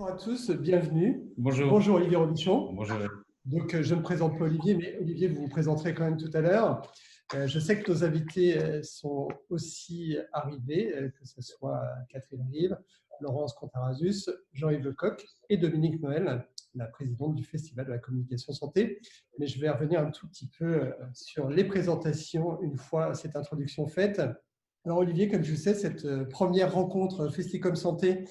Bonjour à tous, bienvenue. Bonjour. Bonjour Olivier Robichon. Bonjour. Donc, je ne me présente pas Olivier, mais Olivier, vous vous présenterez quand même tout à l'heure. Je sais que nos invités sont aussi arrivés, que ce soit Catherine Rive, Laurence Contarazus, Jean-Yves Lecoq et Dominique Noël, la présidente du Festival de la communication santé. Mais je vais revenir un tout petit peu sur les présentations une fois cette introduction faite. Alors Olivier, comme je le sais, cette première rencontre Festicom Santé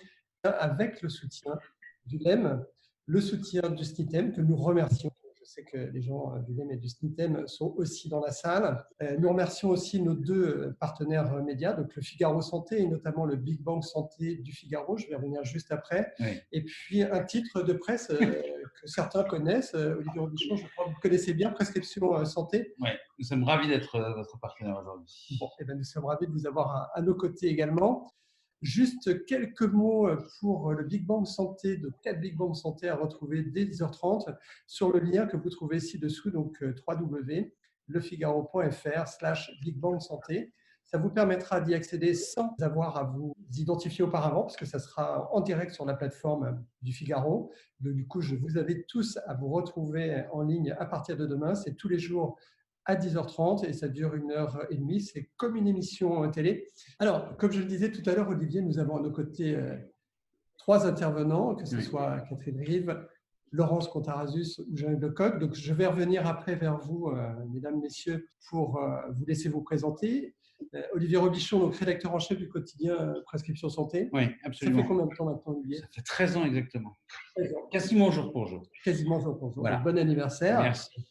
avec le soutien du LEM, le soutien du SNITEM, que nous remercions. Je sais que les gens du LEM et du SNITEM sont aussi dans la salle. Nous remercions aussi nos deux partenaires médias, donc le Figaro Santé et notamment le Big Bang Santé du Figaro. Je vais revenir juste après. Oui. Et puis un titre de presse que certains connaissent, Olivier Robichon, je crois que vous connaissez bien, Prescription Santé. Oui, nous sommes ravis d'être votre partenaire aujourd'hui. Bon, eh bien, nous sommes ravis de vous avoir à nos côtés également. Juste quelques mots pour le Big Bang Santé, de 4 Big Bang Santé à retrouver dès 10h30 sur le lien que vous trouvez ci-dessous, donc www.lefigaro.fr/Big Bang Santé. Ça vous permettra d'y accéder sans avoir à vous identifier auparavant, parce que ça sera en direct sur la plateforme du Figaro. Donc, du coup, je vous invite tous à vous retrouver en ligne à partir de demain. C'est tous les jours à 10h30 et ça dure 1h30. C'est comme une émission télé. Alors, comme je le disais tout à l'heure, Olivier, nous avons à nos côtés 3 intervenants, que ce soit Catherine Rive, Laurence Contarazus ou Jean-Yves Lecoq. Donc, je vais revenir après vers vous, mesdames, messieurs, pour vous laisser vous présenter. Olivier Robichon, donc rédacteur en chef du quotidien Prescription Santé. Oui, absolument. Ça fait combien de temps maintenant, Olivier? Ça fait 13 ans exactement. 13 ans. Quasiment jour pour jour. Quasiment jour pour jour. Voilà. Bon anniversaire. Merci.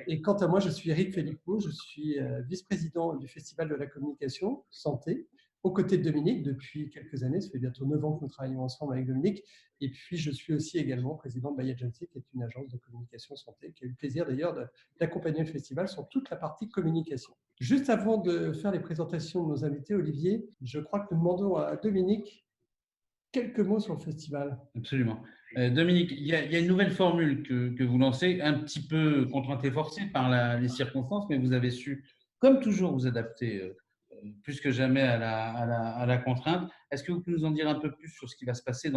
Et quant à moi, je suis Eric Philippot, je suis vice-président du Festival de la communication santé, aux côtés de Dominique depuis quelques années. Ça fait bientôt 9 ans que nous travaillons ensemble avec Dominique. Et puis, je suis aussi également président de My Agency, qui est une agence de communication santé, qui a eu le plaisir d'ailleurs d'accompagner le festival sur toute la partie communication. Juste avant de faire les présentations de nos invités, Olivier, je crois que nous demandons à Dominique quelques mots sur le festival. Absolument. Dominique, il y a une nouvelle formule que vous lancez, un petit peu contrainte et forcée par les circonstances, mais vous avez su, comme toujours, vous adapter plus que jamais à la contrainte. Est-ce que vous pouvez nous en dire un peu plus sur ce qui va se passer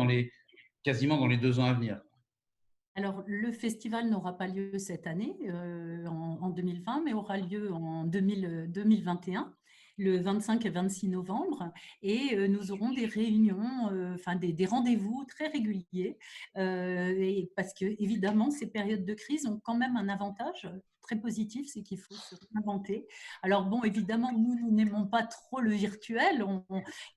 quasiment dans les 2 ans à venir? Alors, le festival n'aura pas lieu cette année, en 2020, mais aura lieu en 2021, le 25 et 26 novembre. Et nous aurons des réunions, des rendez-vous très réguliers. Et parce que, évidemment, ces périodes de crise ont quand même un avantage très positif, c'est qu'il faut se réinventer. Alors bon, évidemment, nous n'aimons pas trop le virtuel.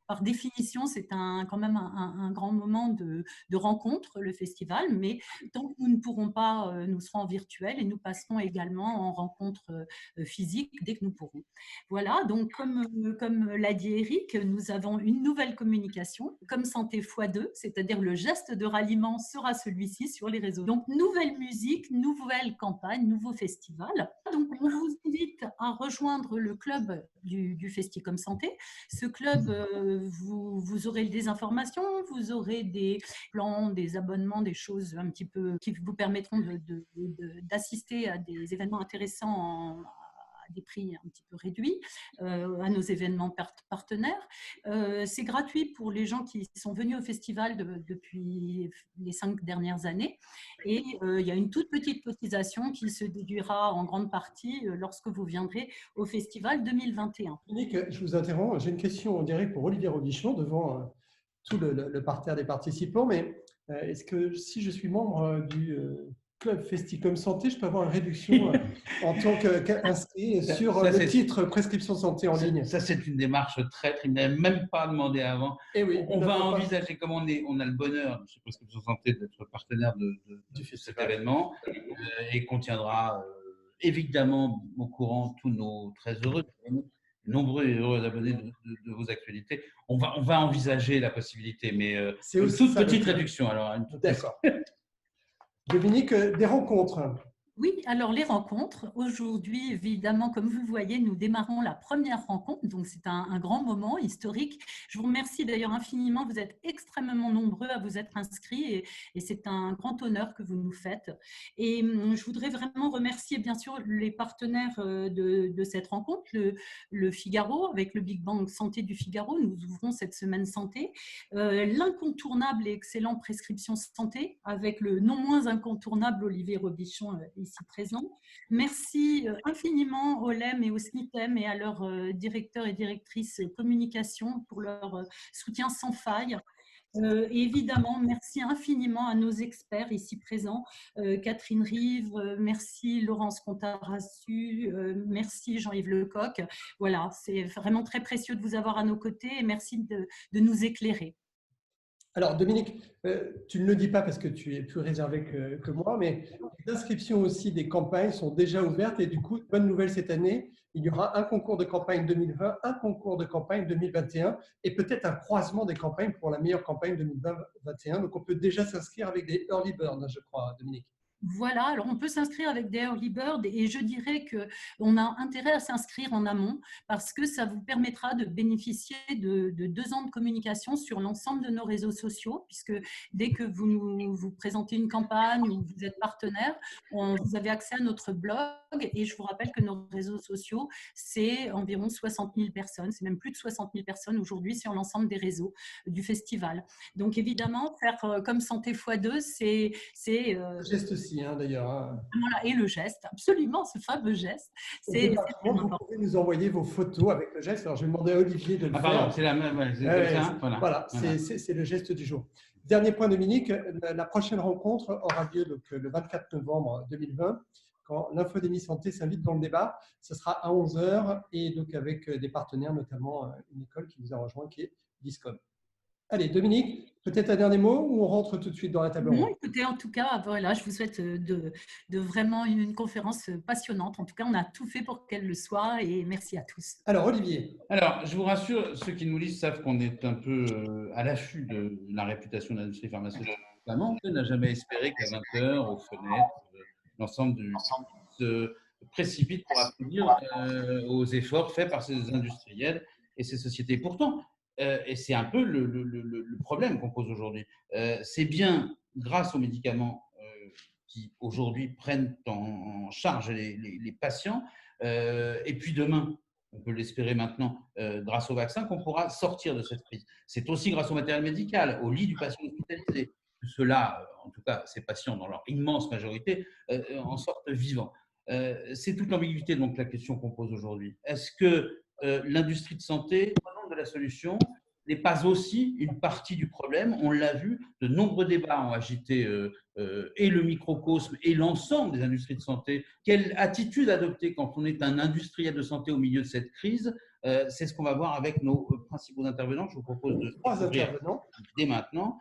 Par définition, c'est quand même un grand moment de rencontre, le festival, mais tant que nous ne pourrons pas, nous serons en virtuel et nous passerons également en rencontre physique dès que nous pourrons. Voilà, donc comme l'a dit Eric, nous avons une nouvelle communication, comme Santé x2, c'est-à-dire le geste de ralliement sera celui-ci sur les réseaux. Donc, nouvelle musique, nouvelle campagne, nouveau festival. Donc, on vous invite à rejoindre le club du Festicom Santé. Ce club, vous aurez des informations, vous aurez des plans, des abonnements, des choses un petit peu qui vous permettront d'assister à des événements intéressants à des prix un petit peu réduits, à nos événements partenaires. C'est gratuit pour les gens qui sont venus au festival depuis les 5 dernières années. Et il y a une toute petite cotisation qui se déduira en grande partie lorsque vous viendrez au festival 2021. Dominique, je vous interromps. J'ai une question en direct pour Olivier Robichon devant tout le parterre des participants. Mais est-ce que si je suis membre du club Festicom Santé, je peux avoir une réduction en tant qu'inscrit sur le titre Prescription Santé en ligne? Ça, c'est une démarche traître. Il ne m'avait même pas demandé avant. Et oui, on va envisager, comme on a le bonheur chez Prescription Santé d'être partenaire de cet événement et qu'on tiendra évidemment au courant tous nos très nombreux et heureux abonnés de vos actualités. On va envisager la possibilité, mais une toute petite réduction. Alors, d'accord. Dominique, des rencontres. Oui, alors les rencontres. Aujourd'hui, évidemment, comme vous le voyez, nous démarrons la première rencontre, donc c'est un grand moment historique. Je vous remercie d'ailleurs infiniment, vous êtes extrêmement nombreux à vous être inscrits et c'est un grand honneur que vous nous faites. Et je voudrais vraiment remercier bien sûr les partenaires de cette rencontre, le Figaro, avec le Big Bang Santé du Figaro, nous ouvrons cette semaine santé, l'incontournable et excellent Prescription Santé, avec le non moins incontournable Olivier Robichon ici présent. Merci infiniment au LEM et au SNITEM et à leurs directeurs et directrices communication pour leur soutien sans faille. Et évidemment, merci infiniment à nos experts ici présents, Catherine Rive, merci Laurence Contarassu, merci Jean-Yves Lecoq. Voilà, c'est vraiment très précieux de vous avoir à nos côtés et merci de nous éclairer. Alors, Dominique, tu ne le dis pas parce que tu es plus réservé que moi, mais les inscriptions aussi des campagnes sont déjà ouvertes et du coup, bonne nouvelle cette année, il y aura un concours de campagne 2020, un concours de campagne 2021 et peut-être un croisement des campagnes pour la meilleure campagne 2021. Donc, on peut déjà s'inscrire avec des early birds, je crois, Dominique. Voilà, alors on peut s'inscrire avec des early birds et je dirais qu'on a intérêt à s'inscrire en amont parce que ça vous permettra de bénéficier de 2 ans de communication sur l'ensemble de nos réseaux sociaux puisque dès que vous présentez une campagne ou vous êtes partenaire, vous avez accès à notre blog et je vous rappelle que nos réseaux sociaux, c'est environ 60 000 personnes, c'est même plus de 60 000 personnes aujourd'hui sur l'ensemble des réseaux du festival. Donc évidemment, faire comme Santé x2, c'est Geste aussi, hein, d'ailleurs. Hein. voilà, et le geste, absolument, ce fameux geste, c'est très Vous important. pouvez nous envoyer vos photos avec le geste. Alors, je vais demander à Olivier de le Ah, faire. pardon, c'est la même, ouais, c'est comme ça. Voilà, c'est le geste du jour. Dernier point, Dominique, la prochaine rencontre aura lieu donc, le 24 novembre 2020, quand l'Infodémie Santé s'invite dans le débat. Ce sera à 11 h et donc avec des partenaires, notamment une école qui nous a rejoint, qui est Discom. Allez, Dominique, peut-être un dernier mot ou on rentre tout de suite dans la table ronde? Non, écoutez, en tout cas, voilà, je vous souhaite de vraiment une conférence passionnante. En tout cas, on a tout fait pour qu'elle le soit et merci à tous. Alors, Olivier. Alors, je vous rassure, ceux qui nous lisent savent qu'on est un peu à l'affût de la réputation de l'industrie pharmaceutique. Notamment, on n'a jamais espéré qu'à 20 h, aux fenêtres, l'ensemble du se précipite pour applaudir aux efforts faits par ces industriels et ces sociétés. Pourtant, et c'est un peu le problème qu'on pose aujourd'hui, c'est bien grâce aux médicaments qui aujourd'hui prennent en charge les patients, et puis demain, on peut l'espérer maintenant, grâce au vaccin, qu'on pourra sortir de cette crise. C'est aussi grâce au matériel médical, au lit du patient hospitalisé. Ceux-là, en tout cas, ces patients, dans leur immense majorité, en sortent vivants. C'est toute l'ambiguïté, donc, la question qu'on pose aujourd'hui. Est-ce que l'industrie de santé, au nom de la solution, n'est pas aussi une partie du problème? On l'a vu, de nombreux débats ont agité et le microcosme et l'ensemble des industries de santé. Quelle attitude adopter quand on est un industriel de santé au milieu de cette crise? C'est ce qu'on va voir avec nos principaux intervenants. Je vous propose de 3 intervenants dès maintenant.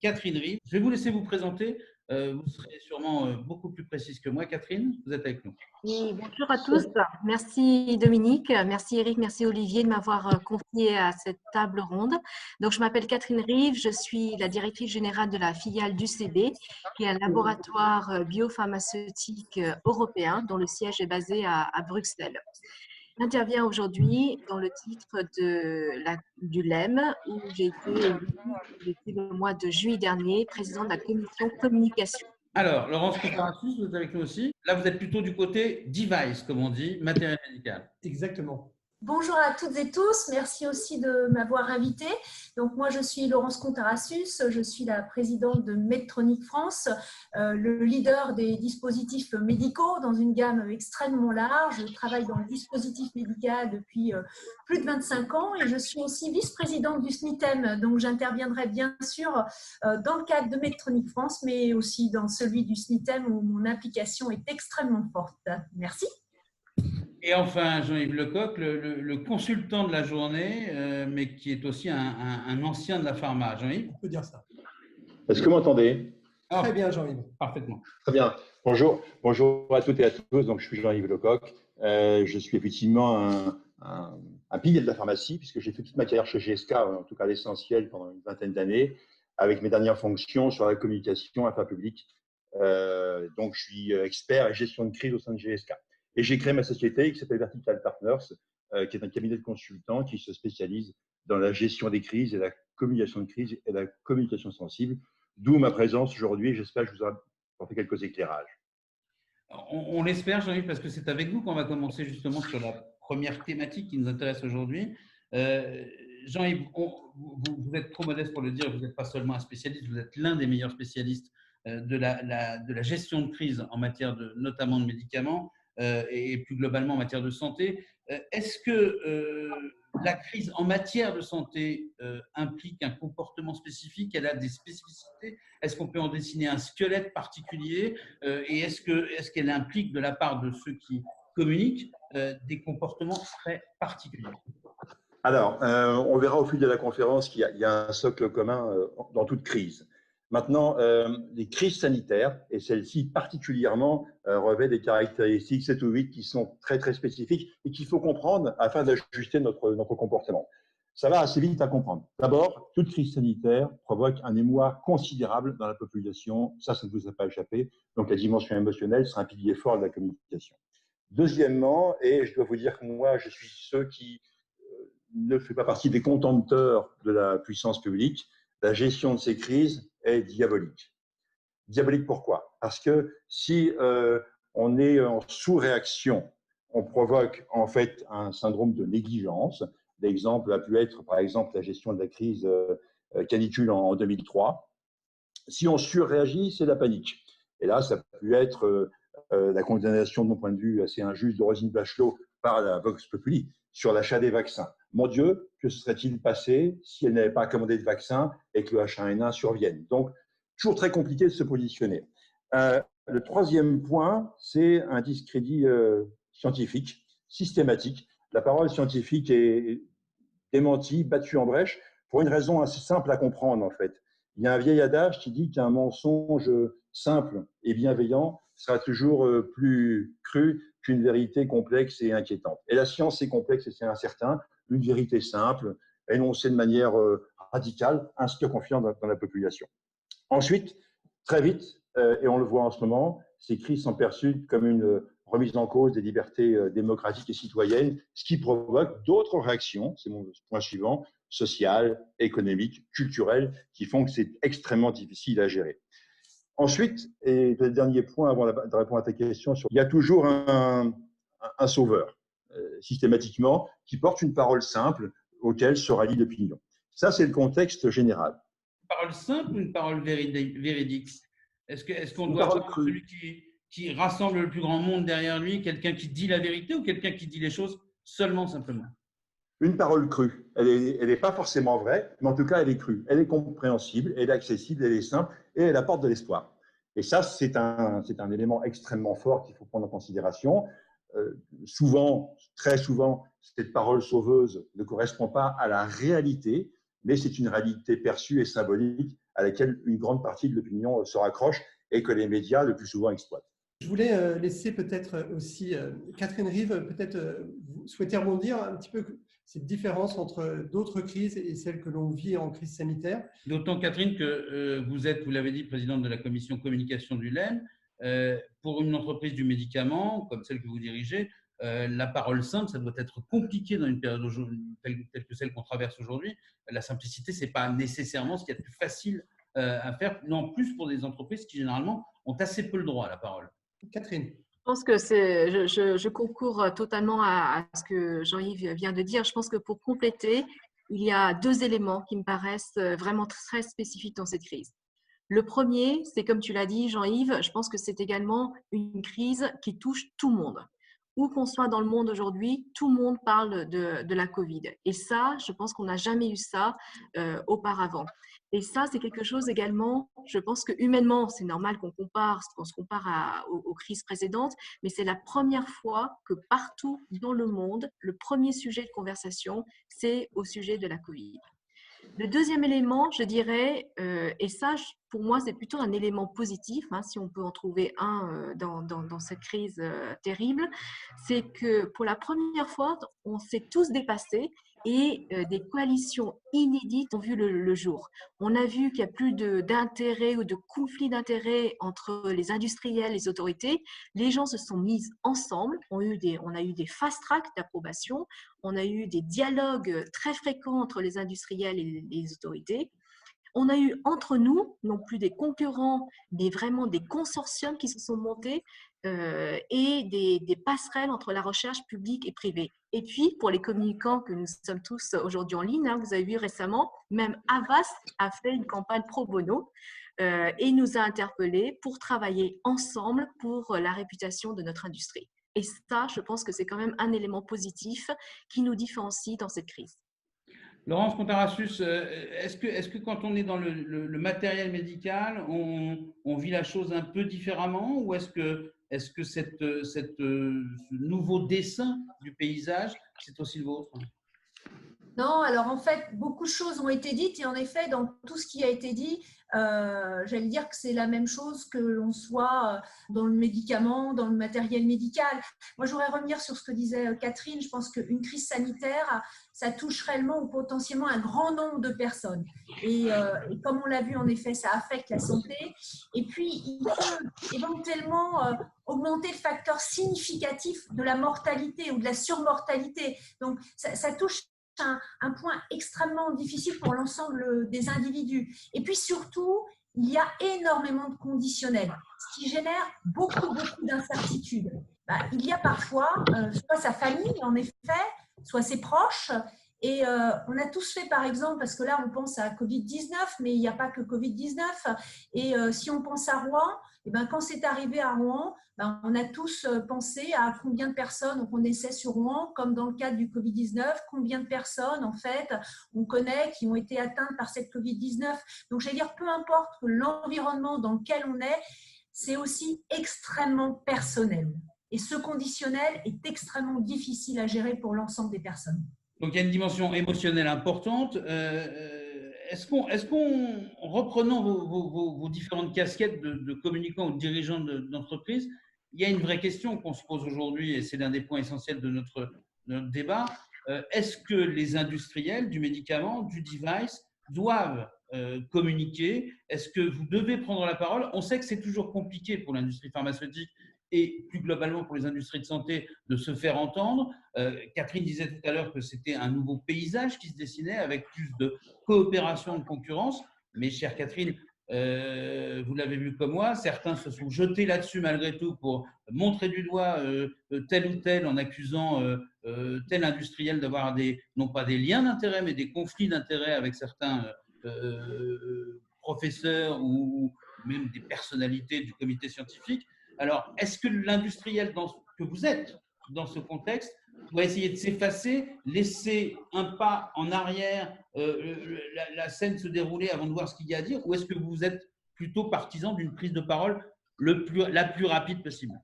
Catherine Rive, je vais vous laisser vous présenter. Vous serez sûrement beaucoup plus précise que moi. Catherine, vous êtes avec nous. Oui, bonjour à tous. Merci Dominique, merci Eric, merci Olivier de m'avoir confié à cette table ronde. Donc, je m'appelle Catherine Rive, je suis la directrice générale de la filiale d'UCB, qui est un laboratoire biopharmaceutique européen dont le siège est basé à Bruxelles. J'interviens aujourd'hui dans le titre du LEM, où j'ai été depuis le mois de juillet dernier présidente de la commission communication. Alors, Laurence Contarassus, vous êtes avec nous aussi. Là, vous êtes plutôt du côté device, comme on dit, matériel médical. Exactement. Bonjour à toutes et tous, merci aussi de m'avoir invitée. Donc moi je suis Laurence Contarassus, je suis la présidente de Medtronic France, le leader des dispositifs médicaux dans une gamme extrêmement large. Je travaille dans le dispositif médical depuis plus de 25 ans et je suis aussi vice-présidente du SNITEM, donc j'interviendrai bien sûr dans le cadre de Medtronic France, mais aussi dans celui du SNITEM où mon implication est extrêmement forte. Merci. Et enfin, Jean-Yves Lecoq, le consultant de la journée, mais qui est aussi un ancien de la pharma. Jean-Yves? On peut dire ça. Est-ce que vous m'entendez? Très bien, Jean-Yves. Parfaitement. Très bien. Bonjour à toutes et à tous. Donc, je suis Jean-Yves Lecoq. Je suis effectivement un pilier de la pharmacie, puisque j'ai fait toute ma carrière chez GSK, en tout cas l'essentiel, pendant une vingtaine d'années, avec mes dernières fonctions sur la communication, affaires publiques Donc, je suis expert et gestion de crise au sein de GSK. Et j'ai créé ma société qui s'appelle Vertical Partners, qui est un cabinet de consultants qui se spécialise dans la gestion des crises et la communication de crise et la communication sensible. D'où ma présence aujourd'hui. J'espère que je vous ai apporté quelques éclairages. On l'espère, Jean-Yves, parce que c'est avec vous qu'on va commencer justement sur la première thématique qui nous intéresse aujourd'hui. Jean-Yves, vous êtes trop modeste pour le dire, vous n'êtes pas seulement un spécialiste, vous êtes l'un des meilleurs spécialistes de la gestion de crise en matière notamment de médicaments et plus globalement en matière de santé. Est-ce que la crise en matière de santé implique un comportement spécifique? Elle a des spécificités? Est-ce qu'on peut en dessiner un squelette particulier? Et est-ce qu'elle implique de la part de ceux qui communiquent des comportements très particuliers? Alors, on verra au fil de la conférence qu'il y a un socle commun dans toute crise. Maintenant, les crises sanitaires, et celle-ci particulièrement, revêt des caractéristiques 7 ou 8 qui sont très, très spécifiques et qu'il faut comprendre afin d'ajuster notre comportement. Ça va assez vite à comprendre. D'abord, toute crise sanitaire provoque un émoi considérable dans la population. Ça ne vous a pas échappé. Donc, la dimension émotionnelle sera un pilier fort de la communication. Deuxièmement, et je dois vous dire que moi, je suis ceux qui ne fait pas partie des contempteurs de la puissance publique, la gestion de ces crises est diabolique. Diabolique pourquoi? Parce que si on est en sous-réaction, on provoque en fait un syndrome de négligence. L'exemple a pu être par exemple la gestion de la crise canicule en 2003. Si on surréagit, c'est la panique. Et là, ça a pu être la condamnation, de mon point de vue assez injuste, de Roselyne Bachelot par la Vox Populi sur l'achat des vaccins. Mon Dieu, que serait-il passé si elle n'avait pas commandé de vaccin et que le H1N1 survienne? Donc, toujours très compliqué de se positionner. Le troisième point, c'est un discrédit scientifique, systématique. La parole scientifique est démentie, battue en brèche, pour une raison assez simple à comprendre, en fait. Il y a un vieil adage qui dit qu'un mensonge simple et bienveillant sera toujours plus cru qu'une vérité complexe et inquiétante. Et la science est complexe et c'est incertain. Une vérité simple, énoncée de manière radicale, inspire confiance dans la population. Ensuite, très vite, et on le voit en ce moment, ces crises sont perçues comme une remise en cause des libertés démocratiques et citoyennes, ce qui provoque d'autres réactions, c'est mon point suivant, sociales, économiques, culturelles, qui font que c'est extrêmement difficile à gérer. Ensuite, et le dernier point avant de répondre à ta question, il y a toujours un sauveur, systématiquement, qui porte une parole simple auquel se rallie l'opinion. Ça, c'est le contexte général. Une parole simple ou une parole véridique? Est-ce qu'on doit avoir celui qui rassemble le plus grand monde derrière lui, quelqu'un qui dit la vérité ou quelqu'un qui dit les choses seulement, simplement? Une parole crue. Elle n'est pas forcément vraie, mais en tout cas, elle est crue. Elle est compréhensible, elle est accessible, elle est simple et elle apporte de l'espoir. Et ça, c'est un élément extrêmement fort qu'il faut prendre en considération. Souvent, très souvent, cette parole sauveuse ne correspond pas à la réalité, mais c'est une réalité perçue et symbolique à laquelle une grande partie de l'opinion se raccroche et que les médias le plus souvent exploitent. Je voulais laisser peut-être aussi Catherine Rive, peut-être vous souhaitez rebondir un petit peu cette différence entre d'autres crises et celles que l'on vit en crise sanitaire. D'autant, Catherine, que vous êtes, vous l'avez dit, présidente de la commission communication du LEN. Pour une entreprise du médicament, comme celle que vous dirigez, la parole simple, ça doit être compliqué dans une période telle que celle qu'on traverse aujourd'hui. La simplicité, ce n'est pas nécessairement ce qu'il y a de plus facile à faire, non plus pour des entreprises qui, généralement, ont assez peu le droit à la parole. Catherine. Je pense que je concours totalement à ce que Jean-Yves vient de dire. Je pense que pour compléter, il y a deux éléments qui me paraissent vraiment très spécifiques dans cette crise. Le premier, c'est comme tu l'as dit, Jean-Yves, je pense que c'est également une crise qui touche tout le monde. Où qu'on soit dans le monde aujourd'hui, tout le monde parle de la Covid. Et ça, je pense qu'on n'a jamais eu ça auparavant. Et ça, c'est quelque chose également, je pense que humainement, c'est normal qu'on se compare aux crises précédentes, mais c'est la première fois que partout dans le monde, le premier sujet de conversation, c'est au sujet de la Covid. Le deuxième élément, je dirais, et ça, pour moi, c'est plutôt un élément positif, hein, si on peut en trouver un dans cette crise terrible, c'est que pour la première fois, on s'est tous dépassés et des coalitions inédites ont vu le jour. On a vu qu'il n'y a plus d'intérêt ou de conflit d'intérêts entre les industriels et les autorités. Les gens se sont mis ensemble, on a eu des fast-tracks d'approbation, on a eu des dialogues très fréquents entre les industriels et les autorités. On a eu entre nous, non plus des concurrents, mais vraiment des consortiums qui se sont montés et des passerelles entre la recherche publique et privée. Et puis, pour les communicants que nous sommes tous aujourd'hui en ligne, vous avez vu récemment, même Avast a fait une campagne pro bono et nous a interpellés pour travailler ensemble pour la réputation de notre industrie. Et ça, je pense que c'est quand même un élément positif qui nous différencie dans cette crise. Laurence Contarasus, est-ce que quand on est dans le matériel médical, on vit la chose un peu différemment, ou est-ce que ce nouveau dessin du paysage, c'est aussi le vôtre? Non, alors en fait, beaucoup de choses ont été dites et en effet, dans tout ce qui a été dit, j'allais dire que c'est la même chose que l'on soit dans le médicament, dans le matériel médical. Moi, je voudrais revenir sur ce que disait Catherine. Je pense qu'une crise sanitaire, ça touche réellement ou potentiellement un grand nombre de personnes. Et comme on l'a vu, en effet, ça affecte la santé. Et puis, il peut éventuellement augmenter le facteur significatif de la mortalité ou de la surmortalité. Donc, ça touche un point extrêmement difficile pour l'ensemble des individus. Et puis surtout, il y a énormément de conditionnels, ce qui génère beaucoup d'incertitudes. Il y a parfois soit sa famille, en effet, soit ses proches. Et on a tous fait, par exemple, parce que là, on pense à Covid-19, mais il n'y a pas que Covid-19. Et si on pense à Rouen, et quand c'est arrivé à Rouen, on a tous pensé à combien de personnes on connaissait sur Rouen, comme dans le cadre du Covid-19, combien de personnes, en fait, on connaît qui ont été atteintes par cette Covid-19. Donc, j'allais dire, peu importe l'environnement dans lequel on est, c'est aussi extrêmement personnel. Et ce conditionnel est extrêmement difficile à gérer pour l'ensemble des personnes. Donc, il y a une dimension émotionnelle importante. Est-ce qu'on, reprenant vos différentes casquettes de communicants ou de dirigeants d'entreprise, il y a une vraie question qu'on se pose aujourd'hui, et c'est l'un des points essentiels de notre débat. Est-ce que les industriels du médicament, du device, doivent communiquer? Est-ce que vous devez prendre la parole? On sait que c'est toujours compliqué pour l'industrie pharmaceutique et plus globalement pour les industries de santé de se faire entendre. Catherine disait tout à l'heure que c'était un nouveau paysage qui se dessinait avec plus de coopération, de concurrence. Mais chère Catherine, vous l'avez vu comme moi, certains se sont jetés là-dessus malgré tout pour montrer du doigt tel ou tel en accusant tel industriel d'avoir non pas des liens d'intérêt, mais des conflits d'intérêt avec certains professeurs ou même des personnalités du comité scientifique. Alors, est-ce que l'industriel que vous êtes dans ce contexte doit essayer de s'effacer, laisser un pas en arrière, la scène se dérouler avant de voir ce qu'il y a à dire, ou est-ce que vous êtes plutôt partisan d'une prise de parole la plus rapide possible?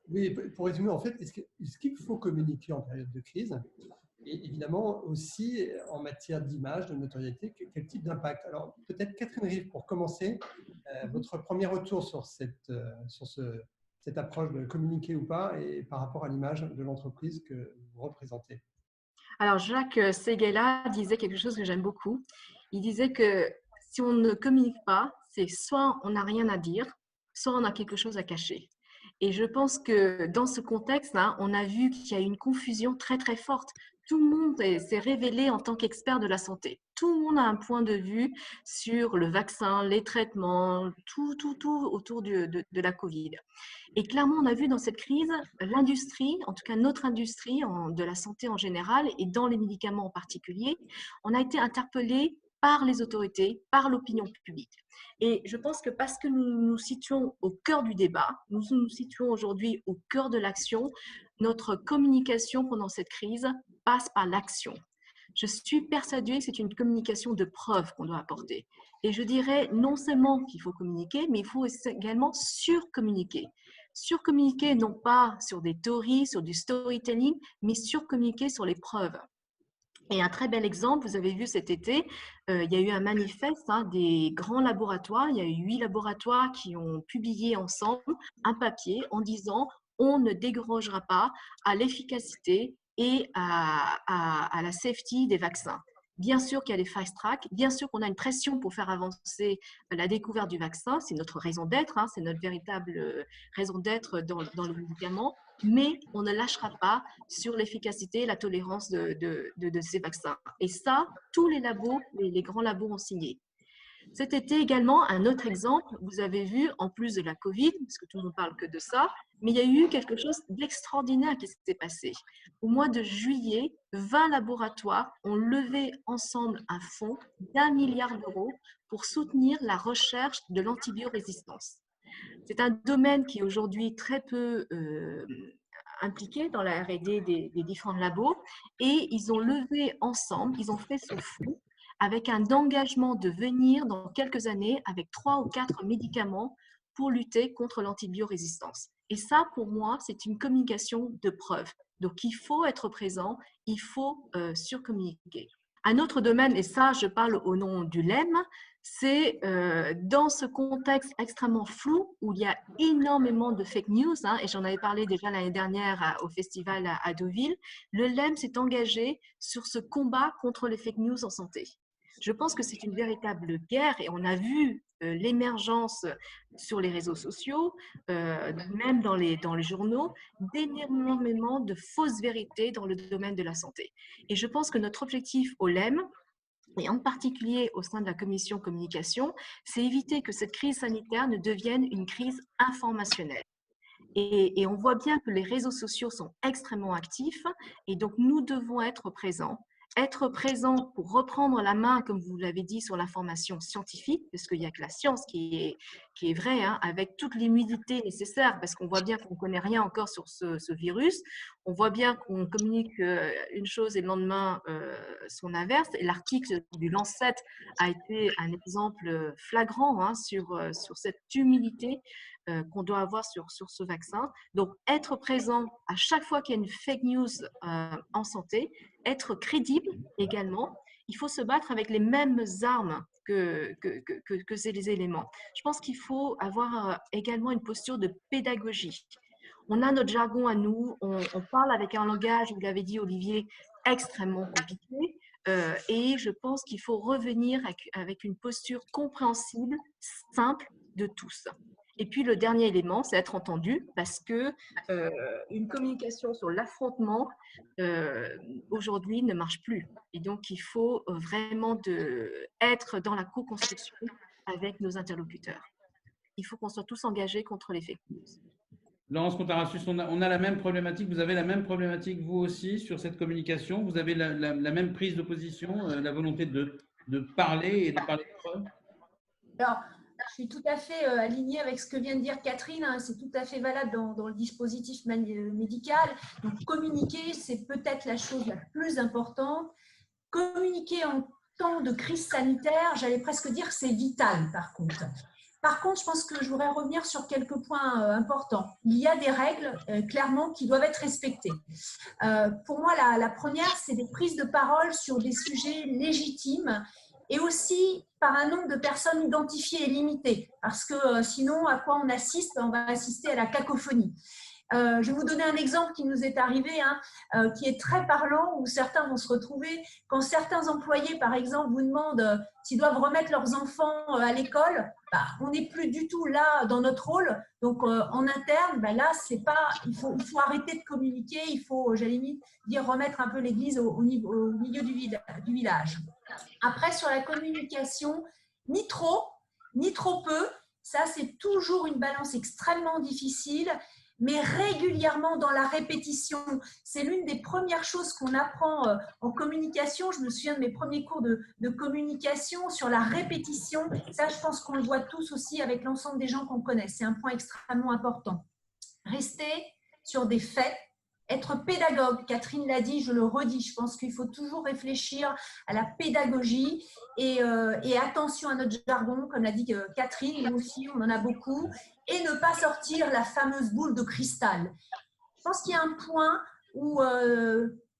Oui, pour résumer, en fait, est-ce qu'il faut communiquer en période de crise? Et évidemment aussi en matière d'image, de notoriété, quel type d'impact? Alors peut-être Catherine Rive, pour commencer, votre premier retour sur cette approche de communiquer ou pas et par rapport à l'image de l'entreprise que vous représentez. Alors Jacques Seguela disait quelque chose que j'aime beaucoup. Il disait que si on ne communique pas, c'est soit on n'a rien à dire, soit on a quelque chose à cacher. Et je pense que dans ce contexte, on a vu qu'il y a une confusion très très forte. Tout le monde s'est révélé en tant qu'expert de la santé. Tout le monde a un point de vue sur le vaccin, les traitements, tout autour de la Covid. Et clairement, on a vu dans cette crise, l'industrie, en tout cas notre industrie de la santé en général et dans les médicaments en particulier, on a été interpellé par les autorités, par l'opinion publique. Et je pense que parce que nous nous situons au cœur du débat, nous nous situons aujourd'hui au cœur de l'action, notre communication pendant cette crise passe par l'action. Je suis persuadée que c'est une communication de preuve qu'on doit apporter. Et je dirais non seulement qu'il faut communiquer, mais il faut également surcommuniquer. Surcommuniquer non pas sur des théories, sur du storytelling, mais surcommuniquer sur les preuves. Et un très bel exemple, vous avez vu cet été, il y a eu un manifeste des grands laboratoires. Il y a eu 8 laboratoires qui ont publié ensemble un papier en disant « On ne dérogera pas à l'efficacité et à la safety des vaccins. Bien sûr qu'il y a les fast track, bien sûr qu'on a une pression pour faire avancer la découverte du vaccin, c'est notre raison d'être, hein, c'est notre véritable raison d'être dans le médicament, mais on ne lâchera pas sur l'efficacité et la tolérance de ces vaccins. Et ça, tous les labos, les grands labos ont signé. Cet été également, un autre exemple, vous avez vu, en plus de la Covid, parce que tout le monde ne parle que de ça, mais il y a eu quelque chose d'extraordinaire qui s'est passé. Au mois de juillet, 20 laboratoires ont levé ensemble un fonds d'1 milliard d'euros pour soutenir la recherche de l'antibiorésistance. C'est un domaine qui est aujourd'hui très peu impliqué dans la R&D des différents labos, et ils ont levé ensemble, ils ont fait ce fonds avec un engagement de venir dans quelques années avec 3 ou 4 médicaments pour lutter contre l'antibiorésistance. Et ça, pour moi, c'est une communication de preuve. Donc, il faut être présent, il faut surcommuniquer. Un autre domaine, et ça, je parle au nom du LEM, c'est dans ce contexte extrêmement flou où il y a énormément de fake news, hein, et j'en avais parlé déjà l'année dernière au festival à Deauville, le LEM s'est engagé sur ce combat contre les fake news en santé. Je pense que c'est une véritable guerre et on a vu l'émergence sur les réseaux sociaux, même dans les journaux, d'énormément de fausses vérités dans le domaine de la santé. Et je pense que notre objectif au LEM, et en particulier au sein de la commission communication, c'est éviter que cette crise sanitaire ne devienne une crise informationnelle. Et on voit bien que les réseaux sociaux sont extrêmement actifs et donc nous devons être présents pour reprendre la main, comme vous l'avez dit, sur l'information scientifique, parce qu'il n'y a que la science qui est vraie, hein, avec toute l'humilité nécessaire, parce qu'on voit bien qu'on ne connaît rien encore sur ce virus. On voit bien qu'on communique une chose et le lendemain son inverse. Et l'article du Lancet a été un exemple flagrant, hein, sur cette humilité qu'on doit avoir sur ce vaccin. Donc, être présent à chaque fois qu'il y a une fake news en santé, être crédible également. Il faut se battre avec les mêmes armes que ces éléments. Je pense qu'il faut avoir également une posture de pédagogie. On a notre jargon à nous, on parle avec un langage, vous l'avez dit Olivier, extrêmement compliqué. Et je pense qu'il faut revenir avec une posture compréhensible, simple de tous. Et puis le dernier élément, c'est être entendu, parce que une communication sur l'affrontement aujourd'hui ne marche plus. Et donc il faut vraiment être dans la co-construction avec nos interlocuteurs. Il faut qu'on soit tous engagés contre les fake news. Laurence Contarassus, on a la même problématique, vous avez la même problématique vous aussi sur cette communication, vous avez la même prise de position, la volonté de parler et de parler de preuves? Alors, je suis tout à fait alignée avec ce que vient de dire Catherine, hein, c'est tout à fait valable dans le dispositif médical. Donc, communiquer, c'est peut-être la chose la plus importante. Communiquer en temps de crise sanitaire, j'allais presque dire que c'est vital par contre. Par contre, je pense que je voudrais revenir sur quelques points importants. Il y a des règles, clairement, qui doivent être respectées. Pour moi, la première, c'est des prises de parole sur des sujets légitimes et aussi par un nombre de personnes identifiées et limitées. Parce que sinon, à quoi on assiste? On va assister à la cacophonie. Je vais vous donner un exemple qui nous est arrivé, hein, qui est très parlant, où certains vont se retrouver. Quand certains employés, par exemple, vous demandent s'ils doivent remettre leurs enfants à l'école, bah, on n'est plus du tout là dans notre rôle. Donc, en interne, bah, là, c'est pas, il faut arrêter de communiquer, il faut, j'allais dire, remettre un peu l'église au milieu du village. Après, sur la communication, ni trop peu, ça, c'est toujours une balance extrêmement difficile. Mais régulièrement dans la répétition. C'est l'une des premières choses qu'on apprend en communication. Je me souviens de mes premiers cours de communication sur la répétition. Ça, je pense qu'on le voit tous aussi avec l'ensemble des gens qu'on connaît. C'est un point extrêmement important. Rester sur des faits, être pédagogue. Catherine l'a dit, je le redis. Je pense qu'il faut toujours réfléchir à la pédagogie et attention à notre jargon, comme l'a dit Catherine, nous aussi, on en a beaucoup. Et ne pas sortir la fameuse boule de cristal. Je pense qu'il y a un point où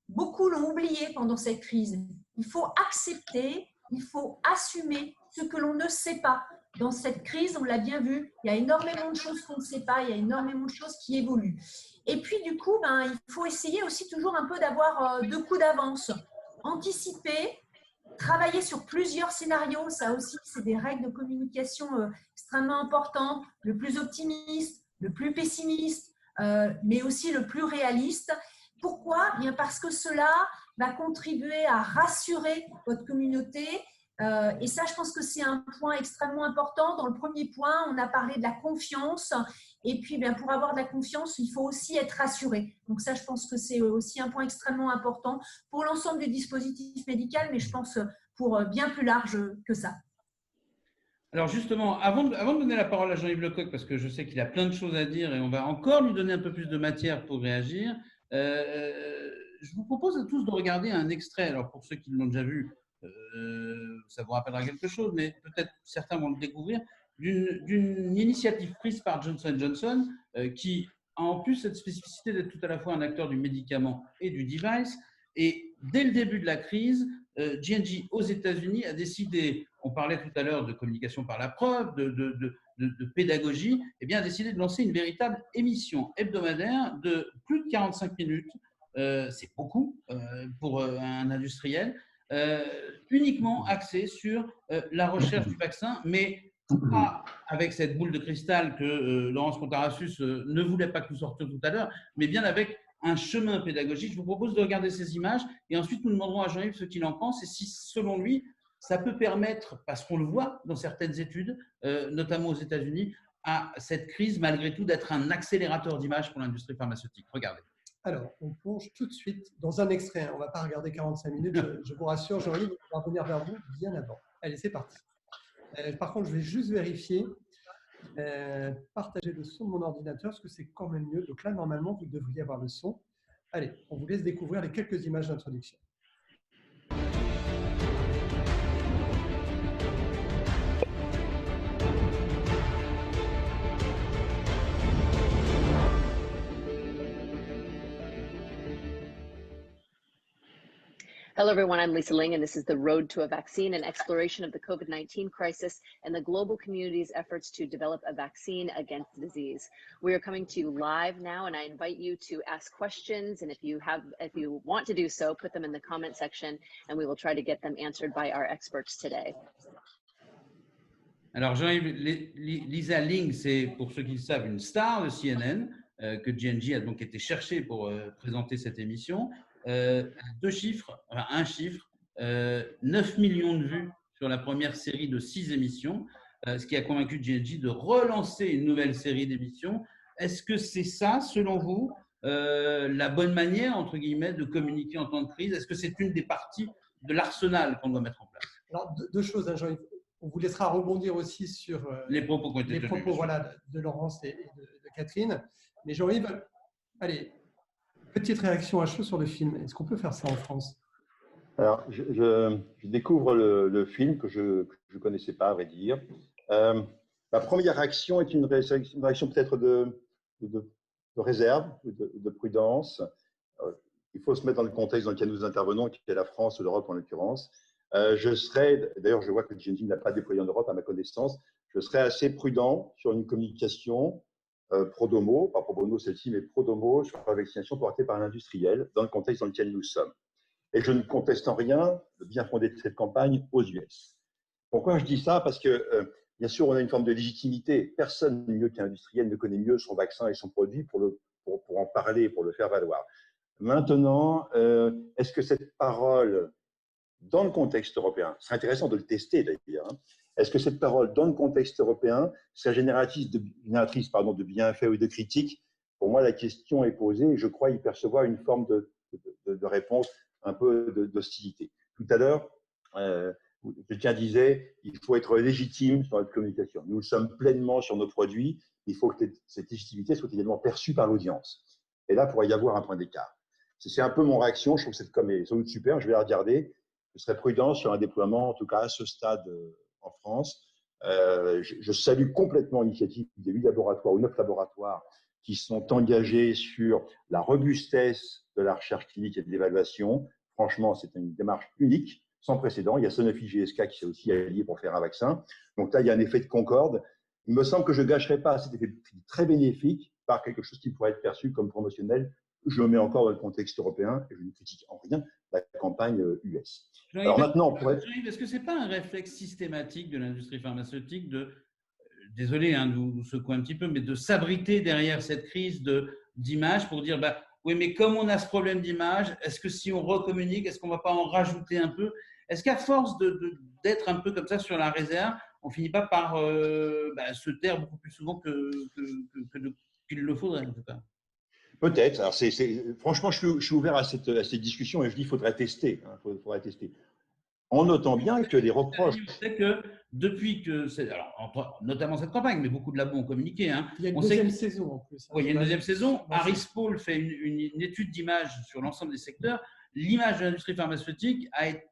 beaucoup l'ont oublié pendant cette crise. Il faut accepter, il faut assumer ce que l'on ne sait pas. Dans cette crise, on l'a bien vu, il y a énormément de choses qu'on ne sait pas, il y a énormément de choses qui évoluent. Et puis, du coup, il faut essayer aussi toujours un peu d'avoir 2 coups d'avance. Anticiper, travailler sur plusieurs scénarios, ça aussi, c'est des règles de communication extrêmement importantes. Le plus optimiste, le plus pessimiste, mais aussi le plus réaliste. Pourquoi? Bien parce que cela va contribuer à rassurer votre communauté. Et ça, je pense que c'est un point extrêmement important. Dans le premier point, on a parlé de la confiance. Et puis, pour avoir de la confiance, il faut aussi être rassuré. Donc ça, je pense que c'est aussi un point extrêmement important pour l'ensemble du dispositif médical, mais je pense pour bien plus large que ça. Alors justement, avant de donner la parole à Jean-Yves Lecoq, parce que je sais qu'il a plein de choses à dire et on va encore lui donner un peu plus de matière pour réagir, je vous propose à tous de regarder un extrait. Alors pour ceux qui l'ont déjà vu, ça vous rappellera quelque chose, mais peut-être certains vont le découvrir, d'une initiative prise par Johnson & Johnson qui a en plus cette spécificité d'être tout à la fois un acteur du médicament et du device. Et dès le début de la crise, J&J aux États-Unis a décidé, on parlait tout à l'heure de communication par la preuve, de pédagogie, et bien a décidé de lancer une véritable émission hebdomadaire de plus de 45 minutes. C'est beaucoup pour un industriel, uniquement axé sur la recherche du vaccin, mais pas avec cette boule de cristal que Laurence Contarassus ne voulait pas que nous sortions tout à l'heure, mais bien avec un chemin pédagogique. Je vous propose de regarder ces images et ensuite nous demanderons à Jean-Yves ce qu'il en pense et si, selon lui, ça peut permettre, parce qu'on le voit dans certaines études, notamment aux États-Unis, à cette crise, malgré tout, d'être un accélérateur d'image pour l'industrie pharmaceutique. Regardez. Alors, on plonge tout de suite dans un extrait. On ne va pas regarder 45 minutes, je vous rassure, Jean-Yves, on va revenir vers vous bien avant. Allez, c'est parti. Par contre, je vais juste vérifier, partager le son de mon ordinateur, parce que c'est quand même mieux. Donc là, normalement, vous devriez avoir le son. Allez, on vous laisse découvrir les quelques images d'introduction. Hello, everyone. I'm Lisa Ling, and this is the Road to a Vaccine, an exploration of the COVID-19 crisis and the global community's efforts to develop a vaccine against the disease. We are coming to you live now, and I invite you to ask questions. And if you want to do so, put them in the comment section, and we will try to get them answered by our experts today. Alors, Jean-Yves, Lisa Ling, c'est, pour ceux qui le savent, une star de CNN que J&J a donc été chercher pour présenter cette émission. Un chiffre, 9 millions de vues sur la première série de 6 émissions, ce qui a convaincu J&J de relancer une nouvelle série d'émissions. Est-ce que c'est ça, selon vous, la bonne manière, entre guillemets, de communiquer en temps de crise? Est-ce que c'est une des parties de l'arsenal qu'on doit mettre en place? Alors, deux choses, hein, Jean-Yves. On vous laissera rebondir aussi sur les propos, voilà, de Laurence et de Catherine. Mais Jean-Yves, allez, petite réaction à chaud sur le film. Est-ce qu'on peut faire ça en France? Alors, je découvre le film que je ne connaissais pas, à vrai dire. Ma première réaction est une réaction peut-être de réserve, de prudence. Il faut se mettre dans le contexte dans lequel nous intervenons, qui est la France ou l'Europe en l'occurrence. D'ailleurs, je vois que J&J n'a pas déployé en Europe à ma connaissance, je serais assez prudent sur une communication pro-domo, pas pro-bono celle-ci, mais pro-domo sur la vaccination portée par un industriel dans le contexte dans lequel nous sommes. Et je ne conteste en rien le bien fondé de cette campagne aux US. Pourquoi je dis ça? Parce que, bien sûr, on a une forme de légitimité. Personne mieux qu'un industriel ne connaît mieux son vaccin et son produit pour en parler, pour le faire valoir. Maintenant, est-ce que cette parole, dans le contexte européen, c'est intéressant de le tester d'ailleurs, hein, est-ce que cette parole, dans le contexte européen, c'est génératrice de bienfaits ou de critiques? Pour moi, la question est posée et je crois y percevoir une forme de réponse, un peu d'hostilité. Tout à l'heure, quelqu'un disait il faut être légitime sur notre communication. Nous le sommes pleinement sur nos produits. Il faut que cette légitimité soit également perçue par l'audience. Et là, il pourrait y avoir un point d'écart. C'est un peu mon réaction. Je trouve que cette com est sans doute super. Je vais la regarder. Je serai prudent sur un déploiement, en tout cas à ce stade en France. Je salue complètement l'initiative des 8 laboratoires ou 9 laboratoires qui sont engagés sur la robustesse de la recherche clinique et de l'évaluation. Franchement, c'est une démarche unique, sans précédent. Il y a Sanofi GSK qui s'est aussi allié pour faire un vaccin. Donc là, il y a un effet de concorde. Il me semble que je ne gâcherai pas cet effet très bénéfique par quelque chose qui pourrait être perçu comme promotionnel. Je le mets encore dans le contexte européen et je ne critique en rien la campagne US. Alors maintenant, est-ce que ce n'est pas un réflexe systématique de l'industrie pharmaceutique désolé de vous secouer un petit peu, mais de s'abriter derrière cette crise d'image pour dire oui, mais comme on a ce problème d'image, est-ce que si on recommunique, est-ce qu'on ne va pas en rajouter un peu? Est-ce qu'à force d'être un peu comme ça sur la réserve, on ne finit pas par se taire beaucoup plus souvent qu'il le faudrait en tout cas? Peut-être. Alors franchement, je suis ouvert à cette discussion et je dis qu'il faudrait tester. Faudrait tester. En notant bien que les reproches… C'est que depuis que, notamment cette campagne, mais beaucoup de labos ont communiqué. Il y a une deuxième saison en plus. Oui, il y a une deuxième saison. Harris Poll fait une étude d'image sur l'ensemble des secteurs. L'image de l'industrie pharmaceutique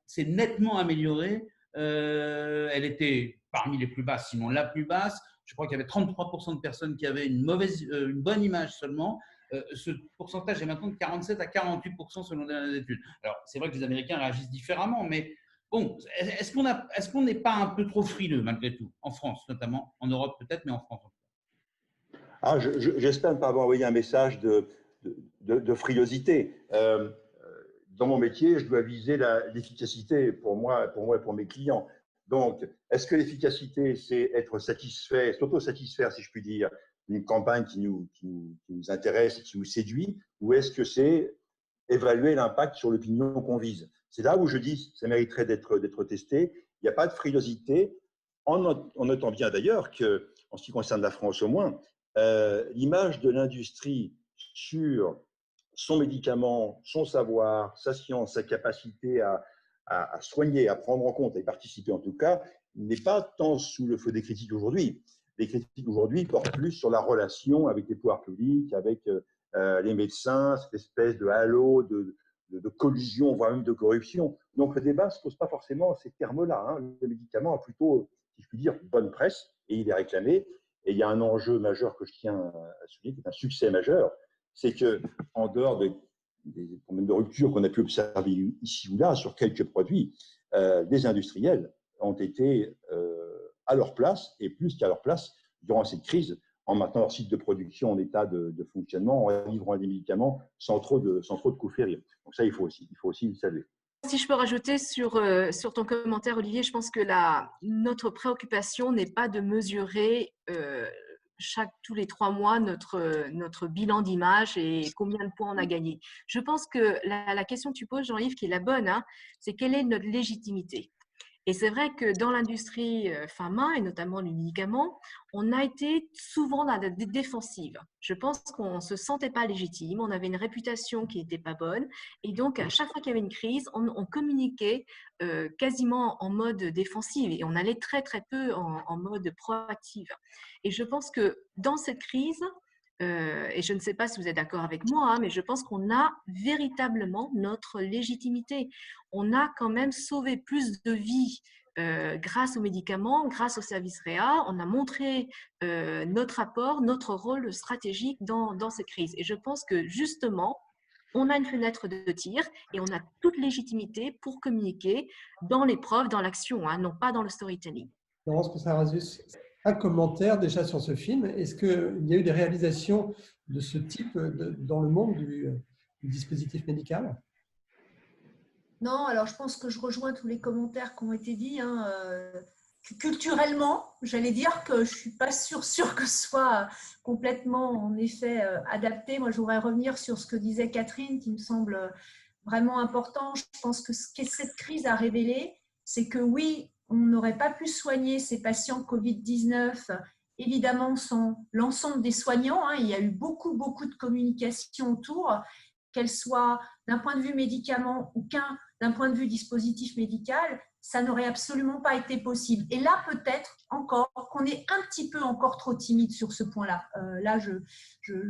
s'est nettement améliorée. Elle était parmi les plus basses, sinon la plus basse. Je crois qu'il y avait 33% de personnes qui avaient une bonne image seulement. Ce pourcentage est maintenant de 47 à 48% selon les dernières études. Alors, c'est vrai que les Américains réagissent différemment, mais bon, est-ce qu'on n'est pas un peu trop frileux malgré tout, en France notamment, en Europe peut-être, mais en France. J'espère ne pas avoir envoyé un message de frilosité. Dans mon métier, je dois viser l'efficacité pour moi et pour mes clients. Donc, est-ce que l'efficacité, c'est être satisfait, s'auto-satisfaire, si je puis dire, d'une campagne qui nous intéresse et qui nous séduit, ou est-ce que c'est évaluer l'impact sur l'opinion qu'on vise? C'est là où je dis que ça mériterait d'être testé. Il n'y a pas de frilosité, en notant bien d'ailleurs qu'en ce qui concerne la France au moins, l'image de l'industrie sur son médicament, son savoir, sa science, sa capacité à soigner, à prendre en compte, à y participer en tout cas, n'est pas tant sous le feu des critiques aujourd'hui. Les critiques aujourd'hui portent plus sur la relation avec les pouvoirs publics, avec les médecins, cette espèce de halo, de collusion, voire même de corruption. Donc le débat ne se pose pas forcément ces termes-là. Le médicament a plutôt, si je puis dire, bonne presse, et il est réclamé. Et il y a un enjeu majeur que je tiens à souligner, qui est un succès majeur, c'est qu'en dehors des problèmes de rupture qu'on a pu observer ici ou là sur quelques produits, des industriels ont été à leur place, et plus qu'à leur place, durant cette crise, en maintenant leur site de production en état de fonctionnement, en livrant des médicaments sans trop de coups férir. Donc ça, il faut aussi le saluer. Si je peux rajouter sur ton commentaire, Olivier, je pense que notre préoccupation n'est pas de mesurer tous les 3 mois notre bilan d'image et combien de points on a gagné. Je pense que la question que tu poses, Jean-Yves, qui est la bonne, c'est quelle est notre légitimité? Et c'est vrai que dans l'industrie pharma, et notamment les médicaments, on a été souvent dans la défensive. Je pense qu'on ne se sentait pas légitime, on avait une réputation qui n'était pas bonne. Et donc, à chaque fois qu'il y avait une crise, on communiquait quasiment en mode défensif et on allait très, très peu en mode proactif. Et je pense que dans cette crise, et je ne sais pas si vous êtes d'accord avec moi, mais je pense qu'on a véritablement notre légitimité. On a quand même sauvé plus de vies grâce aux médicaments, grâce aux services réa. On a montré notre apport, notre rôle stratégique dans cette crise. Et je pense que justement, on a une fenêtre de tir et on a toute légitimité pour communiquer dans l'épreuve, dans l'action, non pas dans le storytelling. Laurence Contarasus, un commentaire déjà sur ce film. Est-ce qu'il y a eu des réalisations de ce type dans le monde du dispositif médical? Non, alors je pense que je rejoins tous les commentaires qui ont été dits. Culturellement, j'allais dire que je ne suis pas sûre que ce soit complètement, en effet, adapté. Moi, je voudrais revenir sur ce que disait Catherine, qui me semble vraiment important. Je pense que ce que cette crise a révélé, c'est que oui, on n'aurait pas pu soigner ces patients Covid-19, évidemment, sans l'ensemble des soignants. Il y a eu beaucoup de communication autour, qu'elle soit d'un point de vue médicament ou d'un point de vue dispositif médical, ça n'aurait absolument pas été possible. Et là, peut-être encore qu'on est un petit peu encore trop timide sur ce point-là. Là, je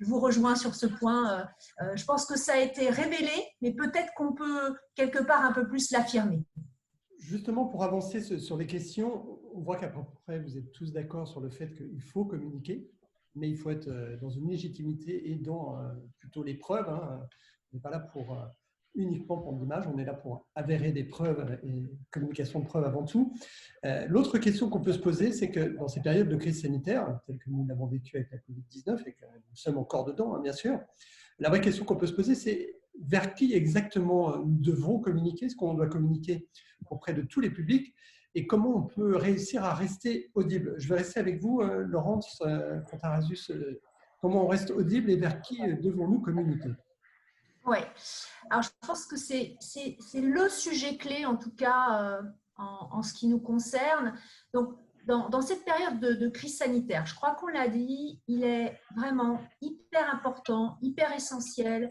vous rejoins sur ce point. Je pense que ça a été révélé, mais peut-être qu'on peut quelque part un peu plus l'affirmer. Justement, pour avancer sur les questions, on voit qu'à peu près, vous êtes tous d'accord sur le fait qu'il faut communiquer, mais il faut être dans une légitimité et dans plutôt les preuves. On n'est pas là pour uniquement pour l'image, on est là pour avérer des preuves et communication de preuves avant tout. L'autre question qu'on peut se poser, c'est que dans ces périodes de crise sanitaire, telles que nous l'avons vécu avec la Covid-19 et que nous sommes encore dedans, hein, bien sûr, la vraie question qu'on peut se poser, c'est vers qui exactement nous devons communiquer, est-ce qu'on doit communiquer auprès de tous les publics et comment on peut réussir à rester audible. Je vais rester avec vous, Laurence Contarasus. Comment on reste audible et vers qui devons-nous communiquer? Oui, alors je pense que c'est le sujet clé, en tout cas en ce qui nous concerne. Donc, dans cette période de crise sanitaire, je crois qu'on l'a dit, il est vraiment hyper important, hyper essentiel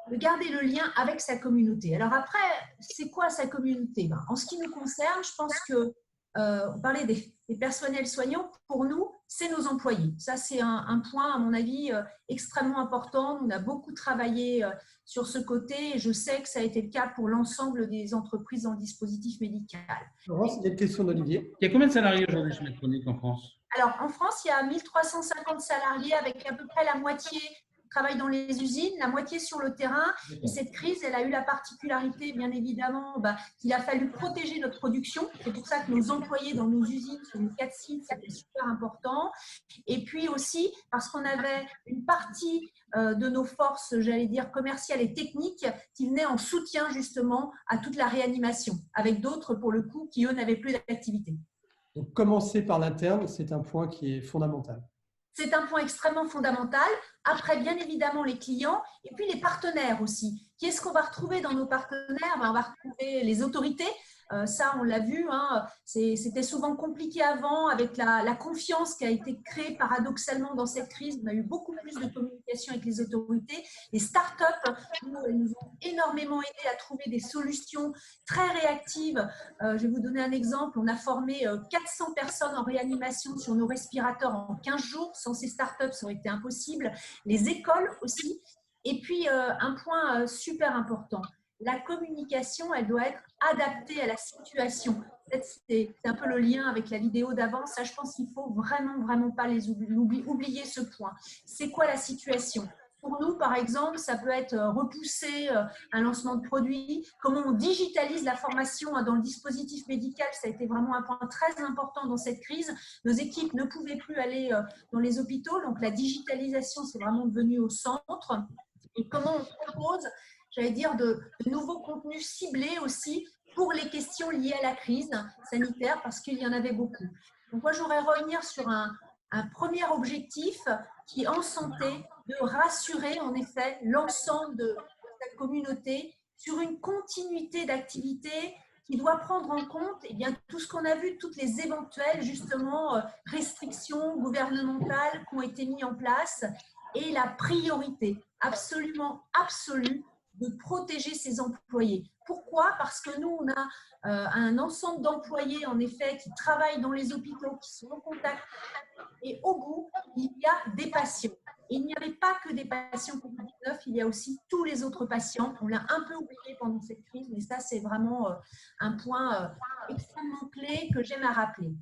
de garder le lien avec sa communauté. Alors après, c'est quoi sa communauté? En ce qui nous concerne, je pense que on parlait des personnels soignants, pour nous, c'est nos employés. Ça, c'est un point, à mon avis, extrêmement important. On a beaucoup travaillé sur ce côté et je sais que ça a été le cas pour l'ensemble des entreprises dans le dispositif médical. Laurence, il y a une question d'Olivier. Il y a combien de salariés aujourd'hui chez Medtronic en France? Alors, en France, il y a 1350 salariés avec à peu près la moitié qui travaillent dans les usines, la moitié sur le terrain. Et cette crise, elle a eu la particularité, bien évidemment, qu'il a fallu protéger notre production. C'est pour ça que nos employés dans nos usines, sur nos 4 sites, c'était super important. Et puis aussi, parce qu'on avait une partie de nos forces, j'allais dire, commerciales et techniques qui venaient en soutien justement à toute la réanimation, avec d'autres, pour le coup, qui, eux, n'avaient plus d'activité. Donc, commencer par l'interne, c'est un point qui est fondamental. C'est un point extrêmement fondamental. Après, bien évidemment, les clients et puis les partenaires aussi. Qui est-ce qu'on va retrouver dans nos partenaires? On va retrouver les autorités. Ça, on l'a vu, hein, c'était souvent compliqué avant avec la confiance qui a été créée paradoxalement dans cette crise. On a eu beaucoup plus de communication avec les autorités. Les startups, elles nous ont énormément aidé à trouver des solutions très réactives. Je vais vous donner un exemple. On a formé 400 personnes en réanimation sur nos respirateurs en 15 jours. Sans ces startups, ça aurait été impossible. Les écoles aussi. Et puis, un point super important. La communication, elle doit être adaptée à la situation. C'est un peu le lien avec la vidéo d'avant. Ça, je pense qu'il ne faut vraiment pas oublier ce point. C'est quoi la situation? Pour nous, par exemple, ça peut être repousser un lancement de produit. Comment on digitalise la formation dans le dispositif médical, ça a été vraiment un point très important dans cette crise. Nos équipes ne pouvaient plus aller dans les hôpitaux, donc la digitalisation, c'est vraiment devenu au centre. Et comment on propose, j'allais dire, de nouveaux contenus ciblés aussi pour les questions liées à la crise sanitaire, parce qu'il y en avait beaucoup. Donc moi, je voudrais revenir sur un premier objectif qui est en santé, de rassurer en effet l'ensemble de la communauté sur une continuité d'activité qui doit prendre en compte tout ce qu'on a vu, toutes les éventuelles justement restrictions gouvernementales qui ont été mises en place et la priorité absolument absolue de protéger ses employés. Pourquoi? Parce que nous, on a un ensemble d'employés, en effet, qui travaillent dans les hôpitaux, qui sont en contact. Et au bout, il y a des patients. Et il n'y avait pas que des patients Covid-19, il y a aussi tous les autres patients. On l'a un peu oublié pendant cette crise, mais ça, c'est vraiment un point extrêmement clé que j'aime à rappeler.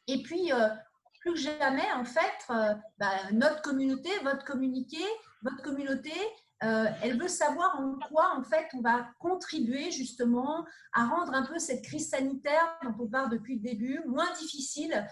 Et puis, plus que jamais, en fait, notre communauté, votre communauté, elle veut savoir en quoi, en fait, on va contribuer justement à rendre un peu cette crise sanitaire dont on parle depuis le début moins difficile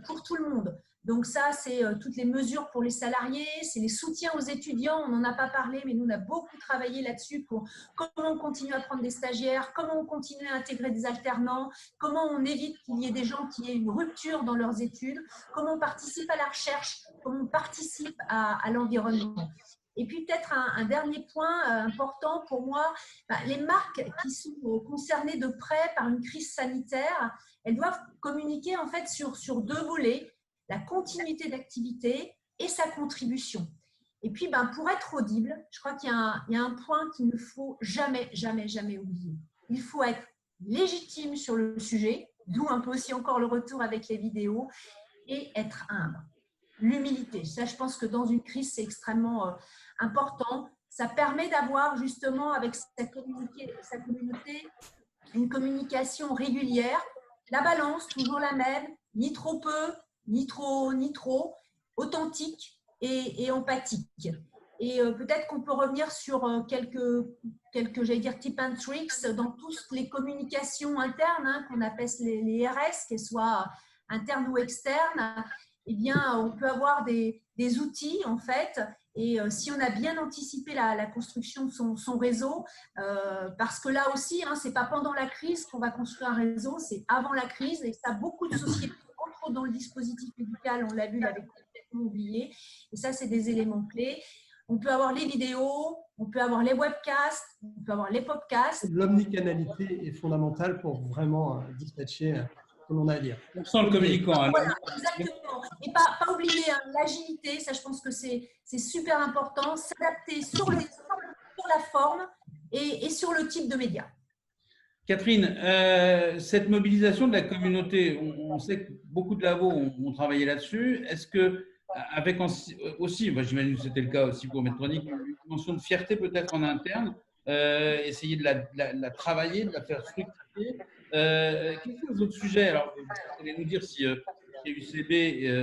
pour tout le monde. Donc ça, c'est toutes les mesures pour les salariés, c'est les soutiens aux étudiants. On n'en a pas parlé, mais nous, on a beaucoup travaillé là-dessus pour comment on continue à prendre des stagiaires, comment on continue à intégrer des alternants, comment on évite qu'il y ait des gens qui aient une rupture dans leurs études, comment on participe à la recherche, comment on participe à l'environnement. Et puis peut-être un dernier point important pour moi, les marques qui sont concernées de près par une crise sanitaire, elles doivent communiquer en fait sur deux volets, la continuité d'activité et sa contribution. Et puis pour être audible, je crois qu'il y a un point qu'il ne faut jamais oublier. Il faut être légitime sur le sujet, d'où un peu aussi encore le retour avec les vidéos, et être humble. L'humilité, ça je pense que dans une crise c'est extrêmement important. Ça permet d'avoir justement avec sa communauté une communication régulière. La balance, toujours la même, ni trop peu, ni trop, authentique et empathique. Et peut-être qu'on peut revenir sur quelques j'allais dire, tips and tricks dans toutes les communications internes, hein, qu'on appelle les RS, qu'elles soient internes ou externes. Eh bien, on peut avoir des outils, en fait, et si on a bien anticipé la construction de son réseau, parce que là aussi, hein, ce n'est pas pendant la crise qu'on va construire un réseau, c'est avant la crise, et ça, beaucoup de sociétés, entre autres dans le dispositif médical, on l'a vu, l'avaient complètement oublié, et ça, c'est des éléments clés. On peut avoir les vidéos, on peut avoir les webcasts, on peut avoir les podcasts. L'omnicanalité est fondamentale pour vraiment dispatcher ce que l'on a à dire. On sent le communicant. Hein. Voilà, exactement. Et pas oublier hein, l'agilité, ça je pense que c'est super important, s'adapter sur la forme et sur le type de média. Catherine, cette mobilisation de la communauté, on sait que beaucoup de labos ont travaillé là-dessus. Est-ce que, avec aussi, j'imagine que c'était le cas aussi pour Medtronic, une dimension de fierté peut-être en interne, essayer de la travailler, de la faire fructifier. Quels sont les autres sujets? Alors, vous allez nous dire si chez UCB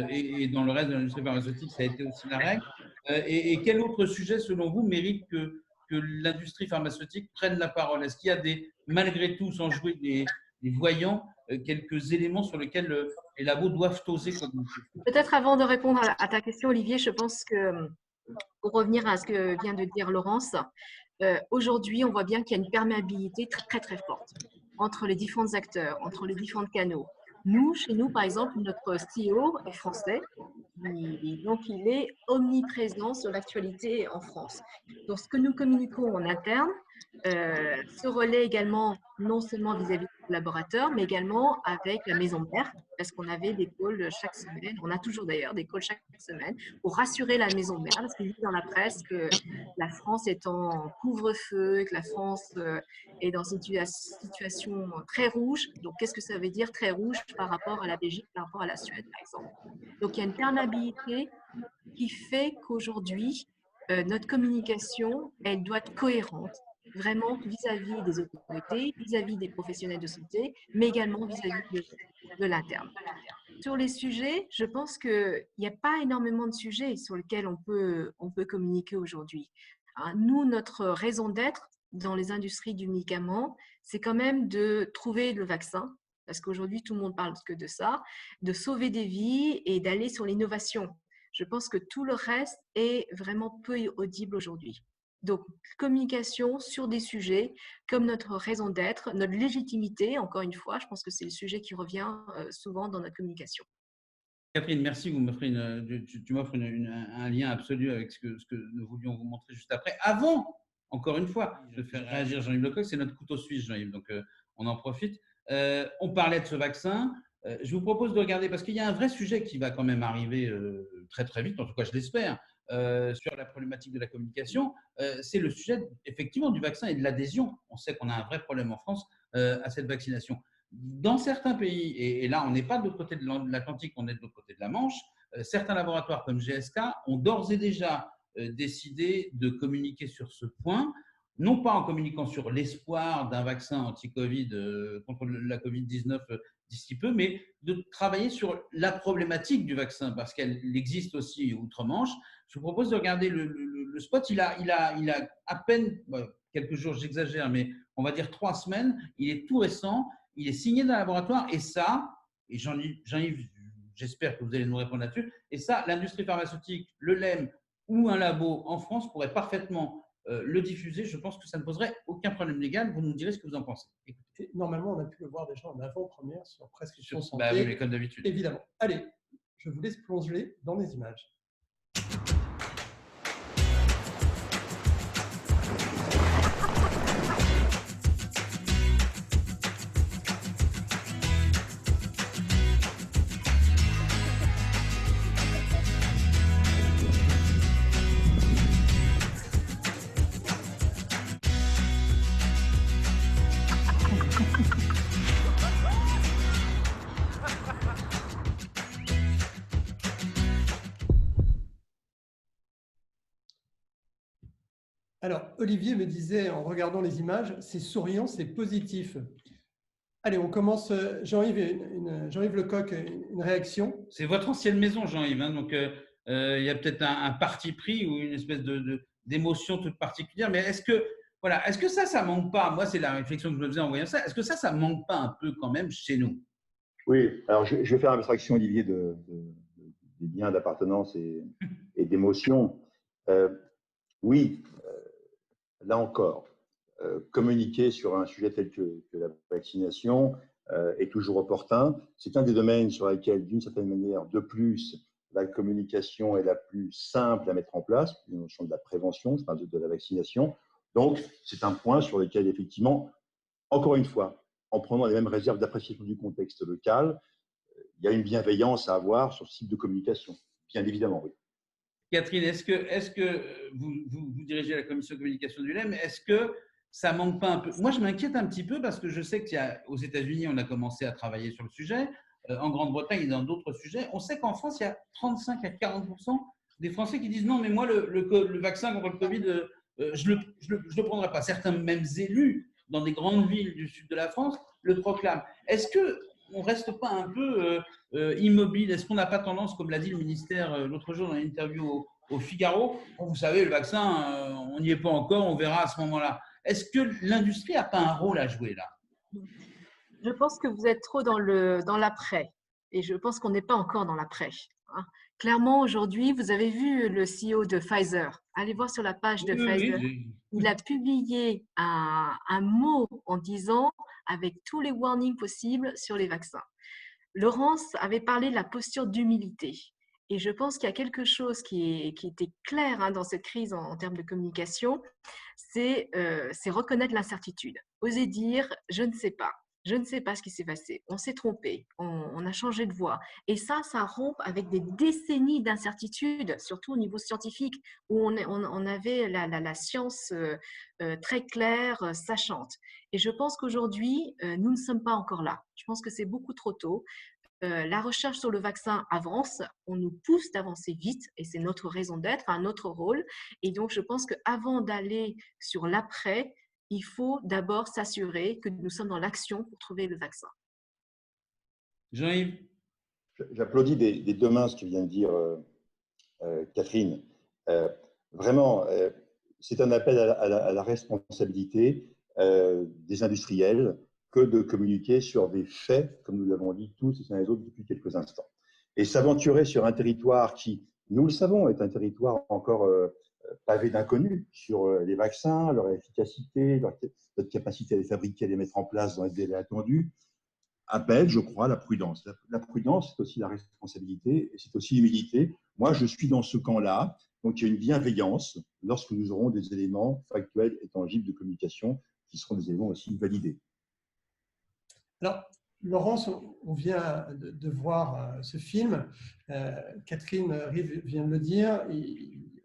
et dans le reste de l'industrie pharmaceutique, ça a été aussi la règle. Et quel autre sujet, selon vous, mérite que l'industrie pharmaceutique prenne la parole? Est-ce qu'il y a malgré tout, sans jouer des voyants, quelques éléments sur lesquels les labos doivent oser communiquer? Peut-être avant de répondre à ta question, Olivier, je pense que pour revenir à ce que vient de dire Laurence, aujourd'hui, on voit bien qu'il y a une perméabilité très, très forte entre les différents acteurs, entre les différents canaux. Chez nous, par exemple, notre CEO est français, donc il est omniprésent sur l'actualité en France. Donc, ce que nous communiquons en interne se relaie également non seulement vis-à-vis des collaborateurs, mais également avec la maison mère, parce qu'on avait des calls chaque semaine, on a toujours d'ailleurs des calls chaque semaine, pour rassurer la maison mère, parce qu'il dit dans la presse que la France est en couvre-feu, que la France est dans une situation très rouge. Donc, qu'est-ce que ça veut dire très rouge par rapport à la Belgique, par rapport à la Suède, par exemple? Donc, il y a une perméabilité qui fait qu'aujourd'hui, notre communication, elle doit être cohérente, vraiment vis-à-vis des autorités, vis-à-vis des professionnels de santé, mais également vis-à-vis de l'interne. Sur les sujets, je pense qu'il n'y a pas énormément de sujets sur lesquels on peut communiquer aujourd'hui. Nous, notre raison d'être dans les industries du médicament, c'est quand même de trouver le vaccin, parce qu'aujourd'hui, tout le monde parle que de ça, de sauver des vies et d'aller sur l'innovation. Je pense que tout le reste est vraiment peu audible aujourd'hui. Donc, communication sur des sujets comme notre raison d'être, notre légitimité, encore une fois, je pense que c'est le sujet qui revient souvent dans notre communication. Catherine, merci. Tu m'offres un lien absolu avec ce que nous voulions vous montrer juste après. Avant, encore une fois, de faire réagir Jean-Yves Lecoq, c'est notre couteau suisse, Jean-Yves, donc on en profite. On parlait de ce vaccin. Je vous propose de regarder, parce qu'il y a un vrai sujet qui va quand même arriver très très vite, en tout cas je l'espère, sur la problématique de la communication, c'est le sujet effectivement du vaccin et de l'adhésion. On sait qu'on a un vrai problème en France à cette vaccination. Dans certains pays, et là on n'est pas de l'autre côté de l'Atlantique, on est de l'autre côté de la Manche, certains laboratoires comme GSK ont d'ores et déjà décidé de communiquer sur ce point, non pas en communiquant sur l'espoir d'un vaccin anti-Covid contre la Covid-19 d'ici peu, mais de travailler sur la problématique du vaccin, parce qu'elle existe aussi outre-Manche. Je vous propose de regarder le spot. Il a à peine quelques jours, j'exagère, mais on va dire 3 semaines. Il est tout récent. Il est signé d'un laboratoire. Et ça, et Jean-Yves, j'espère que vous allez nous répondre là-dessus, et ça, l'industrie pharmaceutique, le LEM ou un labo en France pourrait parfaitement le diffuser. Je pense que ça ne poserait aucun problème légal. Vous nous direz ce que vous en pensez. Écoutez, normalement, on a pu le voir déjà en avant-première sur Prescription Santé. Oui, mais comme d'habitude. Évidemment. Allez, je vous laisse plonger dans les images. Alors, Olivier me disait, en regardant les images, c'est souriant, c'est positif. Allez, on commence. Jean-Yves Lecoq, une réaction? C'est votre ancienne maison, Jean-Yves. Hein, donc, il y a peut-être un parti pris ou une espèce d'émotion toute particulière. Mais est-ce que ça manque pas? Moi, c'est la réflexion que je me faisais en voyant ça. Est-ce que ça manque pas un peu quand même chez nous? Oui, alors je vais faire abstraction, Olivier, des liens d'appartenance et d'émotion. Oui, là encore, communiquer sur un sujet tel que la vaccination est toujours opportun. C'est un des domaines sur lesquels, d'une certaine manière, de plus, la communication est la plus simple à mettre en place, la notion de la prévention, je parle de la vaccination. Donc, c'est un point sur lequel, effectivement, encore une fois, en prenant les mêmes réserves d'appréciation du contexte local, il y a une bienveillance à avoir sur ce type de communication, bien évidemment, oui. Catherine, est-ce que vous dirigez la commission de communication du LEM, est-ce que ça manque pas un peu? Moi, je m'inquiète un petit peu parce que je sais qu'aux États-Unis, on a commencé à travailler sur le sujet, en Grande-Bretagne et dans d'autres sujets. On sait qu'en France, il y a 35 à 40% des Français qui disent non, mais moi, le vaccin contre le Covid, je le prendrai pas. Certains mêmes élus dans des grandes villes du sud de la France le proclament. Est-ce qu'on ne reste pas un peu immobile? Est-ce qu'on n'a pas tendance, comme l'a dit le ministère l'autre jour dans une interview au Figaro, vous savez, le vaccin, on n'y est pas encore, on verra à ce moment-là. Est-ce que l'industrie n'a pas un rôle à jouer là? Je pense que vous êtes trop dans l'après et je pense qu'on n'est pas encore dans l'après. Clairement, aujourd'hui, vous avez vu le CEO de Pfizer. Allez voir sur la page de Pfizer. Oui. Il a publié un mot en disant avec tous les warnings possibles sur les vaccins. Laurence avait parlé de la posture d'humilité. Et je pense qu'il y a quelque chose qui était clair dans cette crise en termes de communication, c'est reconnaître l'incertitude. Oser dire « je ne sais pas ». Je ne sais pas ce qui s'est passé, on s'est trompé, on a changé de voie. Et ça rompt avec des décennies d'incertitude, surtout au niveau scientifique, où on avait la science très claire, sachante. Et je pense qu'aujourd'hui, nous ne sommes pas encore là. Je pense que c'est beaucoup trop tôt. La recherche sur le vaccin avance, on nous pousse d'avancer vite et c'est notre raison d'être, notre rôle. Et donc, je pense qu'avant d'aller sur l'après, il faut d'abord s'assurer que nous sommes dans l'action pour trouver le vaccin. Jean-Yves? J'applaudis des deux mains ce que vient de dire Catherine. Vraiment, c'est un appel à la responsabilité des industriels que de communiquer sur des faits, comme nous l'avons dit tous et les autres depuis quelques instants. Et s'aventurer sur un territoire qui, nous le savons, est un territoire encore pavé d'inconnus sur les vaccins, leur efficacité, notre capacité à les fabriquer, à les mettre en place dans les délais attendus, appelle, je crois, la prudence. La prudence, c'est aussi la responsabilité et c'est aussi l'humilité. Moi, je suis dans ce camp-là. Donc, il y a une bienveillance lorsque nous aurons des éléments factuels et tangibles de communication qui seront des éléments aussi validés. Alors, Laurence, on vient de voir ce film. Catherine Rive vient de le dire,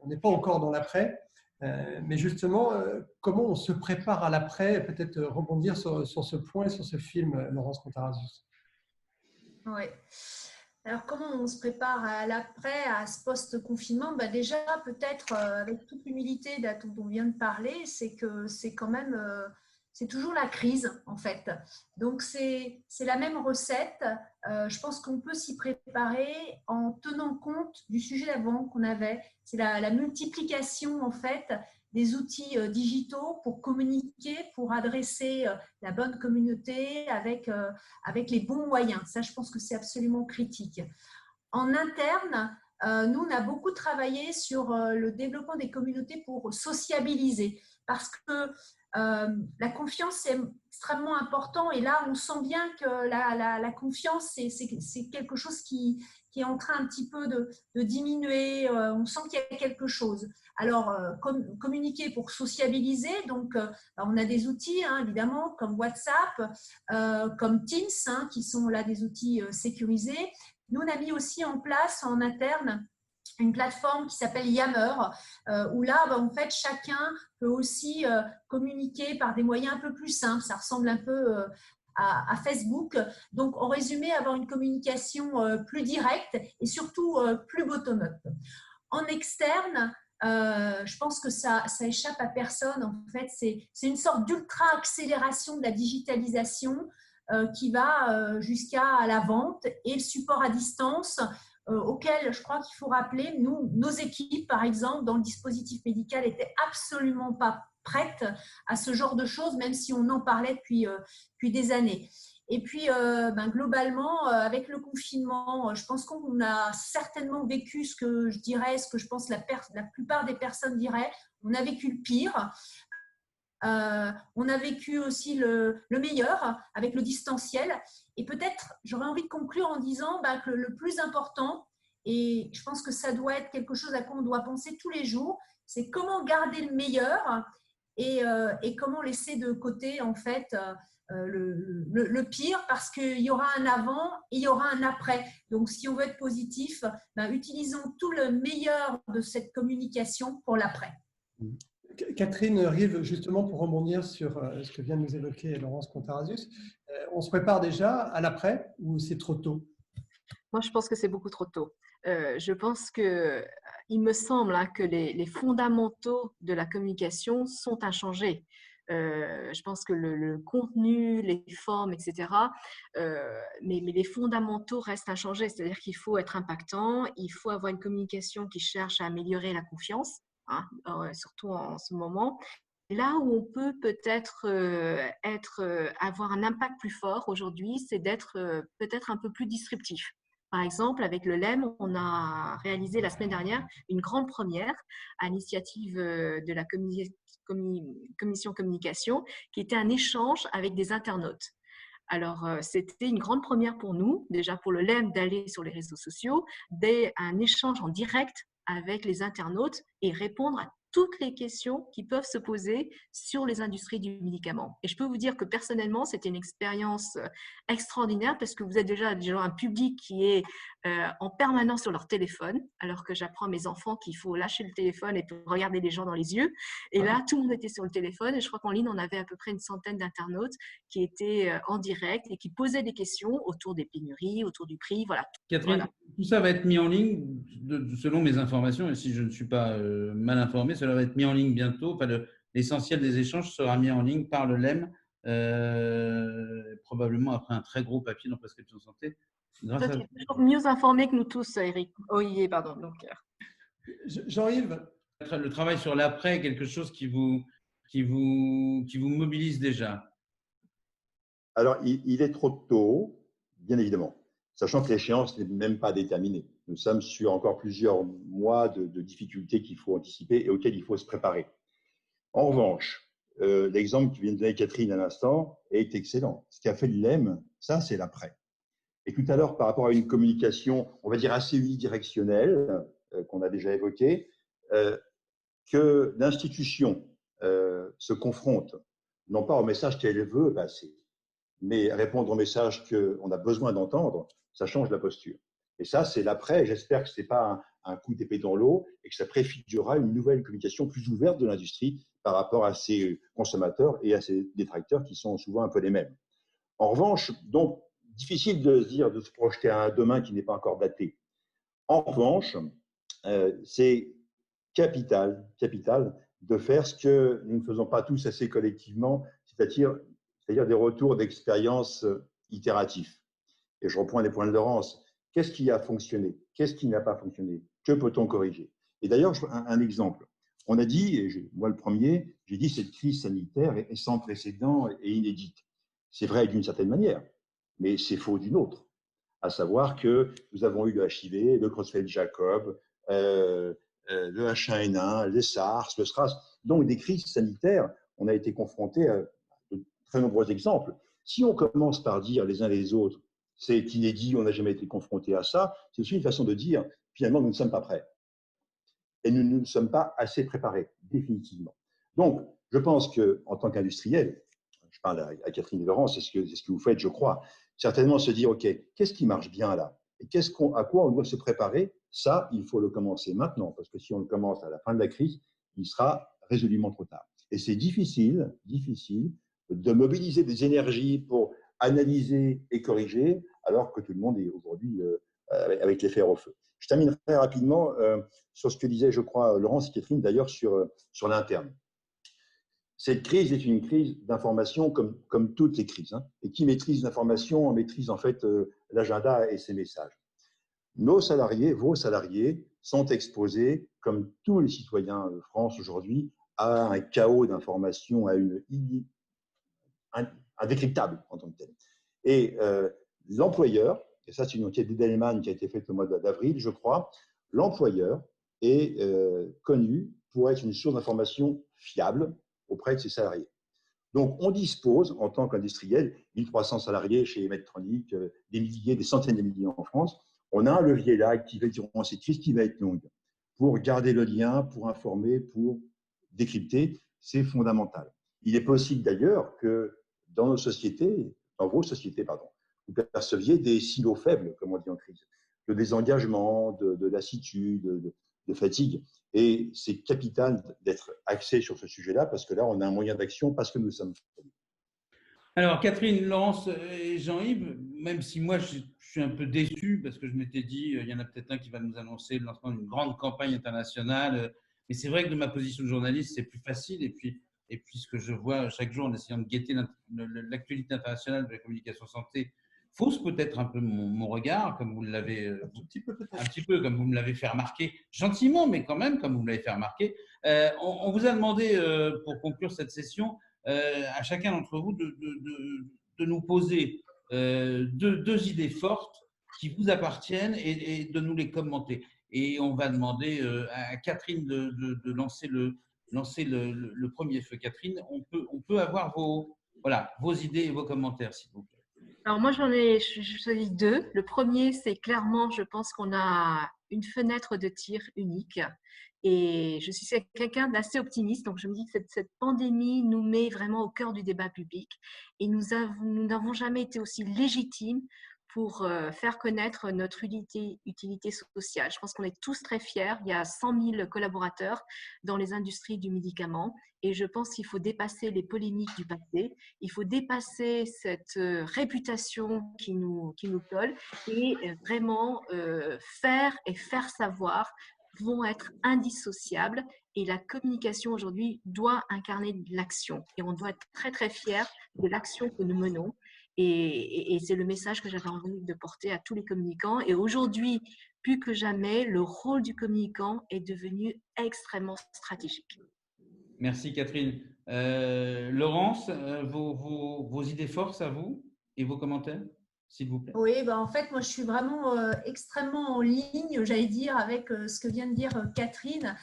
on n'est pas encore dans l'après. Mais justement, comment on se prépare à l'après? Peut-être rebondir sur ce point, sur ce film, Laurence Contarasus. Oui. Alors, comment on se prépare à l'après, à ce post-confinement? Déjà, peut-être avec toute l'humilité dont on vient de parler, c'est que c'est quand même, c'est toujours la crise en fait. Donc, c'est la même recette. Je pense qu'on peut s'y préparer en tenant compte du sujet d'avant qu'on avait. C'est la multiplication en fait des outils digitaux pour communiquer, pour adresser la bonne communauté avec les bons moyens. Ça, je pense que c'est absolument critique. En interne, nous, on a beaucoup travaillé sur le développement des communautés pour sociabiliser parce que la confiance est extrêmement important et là, on sent bien que la confiance, c'est quelque chose qui est en train un petit peu de diminuer. On sent qu'il y a quelque chose. Alors, communiquer pour sociabiliser, donc on a des outils, évidemment, comme WhatsApp, comme Teams, qui sont là des outils sécurisés. Nous, on a mis aussi en place en interne une plateforme qui s'appelle Yammer, où là, en fait, chacun peut aussi communiquer par des moyens un peu plus simples. Ça ressemble un peu à Facebook. Donc, en résumé, avoir une communication plus directe et surtout plus bottom-up. En externe, je pense que ça échappe à personne. En fait, c'est une sorte d'ultra-accélération de la digitalisation qui va jusqu'à la vente et le support à distance. auquel je crois qu'il faut rappeler, nous, nos équipes, par exemple, dans le dispositif médical, n'étaient absolument pas prêtes à ce genre de choses, même si on en parlait depuis des années. Et puis, globalement, avec le confinement, je pense qu'on a certainement vécu ce que je pense la plupart des personnes diraient, on a vécu le pire. On a vécu aussi le meilleur avec le distanciel. Et peut-être, j'aurais envie de conclure en disant que le plus important, et je pense que ça doit être quelque chose à quoi on doit penser tous les jours, c'est comment garder le meilleur et comment laisser de côté en fait le pire, parce qu'il y aura un avant et il y aura un après. Donc, si on veut être positif, utilisons tout le meilleur de cette communication pour l'après. Catherine Rive, justement pour rebondir sur ce que vient de nous évoquer Laurence Contarasus, on se prépare déjà à l'après ou c'est trop tôt? Moi, je pense que c'est beaucoup trop tôt. Je pense il me semble que les fondamentaux de la communication sont inchangés. Je pense que le contenu, les formes, etc., mais les fondamentaux restent inchangés. C'est-à-dire qu'il faut être impactant, il faut avoir une communication qui cherche à améliorer la confiance, surtout en ce moment. Là où on peut peut-être avoir un impact plus fort aujourd'hui, c'est d'être peut-être un peu plus disruptif. Par exemple, avec le LEM, on a réalisé la semaine dernière une grande première à l'initiative de la commission communication, qui était un échange avec des internautes. Alors, c'était une grande première pour nous, déjà pour le LEM, d'aller sur les réseaux sociaux, un échange en direct avec les internautes et répondre à toutes les questions qui peuvent se poser sur les industries du médicament. Et je peux vous dire que personnellement, c'était une expérience extraordinaire parce que vous êtes déjà un public qui est en permanence sur leur téléphone, alors que j'apprends à mes enfants qu'il faut lâcher le téléphone et regarder les gens dans les yeux. Et là, tout le monde était sur le téléphone et je crois qu'en ligne, on avait à peu près une centaine d'internautes qui étaient en direct et qui posaient des questions autour des pénuries, autour du prix. Voilà. Catherine, voilà. Tout ça va être mis en ligne, selon mes informations, et si je ne suis pas mal informé, cela va être mis en ligne bientôt. Enfin, l'essentiel des échanges sera mis en ligne par le LEM, probablement après un très gros papier dans Prescription Santé. Toi, tu es toujours mieux informé que nous tous, Eric. Olivier, pardon. Donc, Jean-Yves, le travail sur l'après est quelque chose qui vous mobilise déjà? Alors, il est trop tôt, bien évidemment, sachant que l'échéance n'est même pas déterminée. Nous sommes sur encore plusieurs mois de difficultés qu'il faut anticiper et auxquelles il faut se préparer. En revanche, l'exemple que vient de donner Catherine à l'instant est excellent. Ce qu'a fait l'ILEM, ça, c'est l'après. Et tout à l'heure, par rapport à une communication, on va dire assez unidirectionnelle, qu'on a déjà évoquée, que l'institution se confronte, non pas au message qu'elle veut passer, mais répondre au message qu'on a besoin d'entendre, ça change la posture. Et ça, c'est l'après. J'espère que ce n'est pas un coup d'épée dans l'eau et que ça préfigurera une nouvelle communication plus ouverte de l'industrie par rapport à ses consommateurs et à ses détracteurs qui sont souvent un peu les mêmes. En revanche, donc, difficile de se projeter à un demain qui n'est pas encore daté. En revanche, c'est capital de faire ce que nous ne faisons pas tous assez collectivement, c'est-à-dire des retours d'expérience itératifs. Et je reprends les points de Laurence. Qu'est-ce qui a fonctionné? Qu'est-ce qui n'a pas fonctionné? Que peut-on corriger? Et d'ailleurs, un exemple. On a dit, et moi le premier, j'ai dit cette crise sanitaire est sans précédent et inédite. C'est vrai d'une certaine manière, mais c'est faux d'une autre. À savoir que nous avons eu le HIV, le Creutzfeldt-Jakob, le H1N1, les SARS, le SRAS. Donc des crises sanitaires, on a été confrontés à de très nombreux exemples. Si on commence par dire les uns les autres, c'est inédit, on n'a jamais été confronté à ça, c'est aussi une façon de dire, finalement, nous ne sommes pas prêts. Et nous ne sommes pas assez préparés, définitivement. Donc, je pense qu'en tant qu'industriel, je parle à Catherine et Laurent, c'est ce que vous faites, je crois, certainement se dire, OK, qu'est-ce qui marche bien là? Et à quoi on doit se préparer? Ça, il faut le commencer maintenant, parce que si on le commence à la fin de la crise, il sera résolument trop tard. Et c'est difficile de mobiliser des énergies pour analyser et corriger, alors que tout le monde est aujourd'hui avec les fers au feu. Je terminerai rapidement sur ce que disait, je crois, Laurence et Catherine, d'ailleurs, sur l'interne. Cette crise est une crise d'information comme toutes les crises. Et qui maîtrise l'information maîtrise en fait l'agenda et ses messages. nos salariés, vos salariés, sont exposés, comme tous les citoyens de France aujourd'hui, à un chaos d'informations, à indécryptable en tant que tel. Et l'employeur, et ça c'est une enquête d'Edelman qui a été faite au mois d'avril, je crois, l'employeur est connu pour être une source d'information fiable auprès de ses salariés. Donc, on dispose, en tant qu'industriel, 1300 salariés chez Medtronic, des milliers, des centaines de milliers en France. On a un levier là activé durant cette crise qui va être longue pour garder le lien, pour informer, pour décrypter. C'est fondamental. Il est possible d'ailleurs que dans nos sociétés, dans vos sociétés, pardon, vous perceviez des silos faibles, comme on dit en crise, de désengagement, de lassitude, de fatigue. Et c'est capital d'être axé sur ce sujet-là parce que là, on a un moyen d'action parce que nous sommes. Alors, Catherine, Laurence et Jean-Yves, même si moi, je suis un peu déçu parce que je m'étais dit, il y en a peut-être un qui va nous annoncer le lancement d'une grande campagne internationale. Mais c'est vrai que de ma position de journaliste, c'est plus facile. Et puis ce que je vois chaque jour en essayant de guetter l'actualité internationale de la communication santé fausse peut-être un peu mon regard, comme vous l'avez un petit peu comme vous me l'avez fait remarquer, gentiment, mais quand même, comme vous me l'avez fait remarquer. On vous a demandé, pour conclure cette session, à chacun d'entre vous de nous poser deux idées fortes qui vous appartiennent et de nous les commenter. Et on va demander à Catherine de lancer le premier feu. Catherine, on peut avoir vos idées et vos commentaires, s'il vous plaît. Alors moi, je choisis deux. Le premier, c'est clairement, je pense qu'on a une fenêtre de tir unique. Et je suis quelqu'un d'assez optimiste, donc je me dis que cette pandémie nous met vraiment au cœur du débat public. Et nous n'avons jamais été aussi légitimes pour faire connaître notre utilité sociale. Je pense qu'on est tous très fiers. Il y a 100 000 collaborateurs dans les industries du médicament. Et je pense qu'il faut dépasser les polémiques du passé. Il faut dépasser cette réputation qui nous colle et vraiment faire savoir vont être indissociables. Et la communication aujourd'hui doit incarner de l'action. Et on doit être très, très fiers de l'action que nous menons. Et c'est le message que j'avais envie de porter à tous les communicants. Et aujourd'hui, plus que jamais, le rôle du communicant est devenu extrêmement stratégique. Merci Catherine. Laurence, vos idées fortes à vous et vos commentaires, s'il vous plaît. Oui, en fait, moi je suis vraiment extrêmement en ligne, j'allais dire, avec ce que vient de dire Catherine.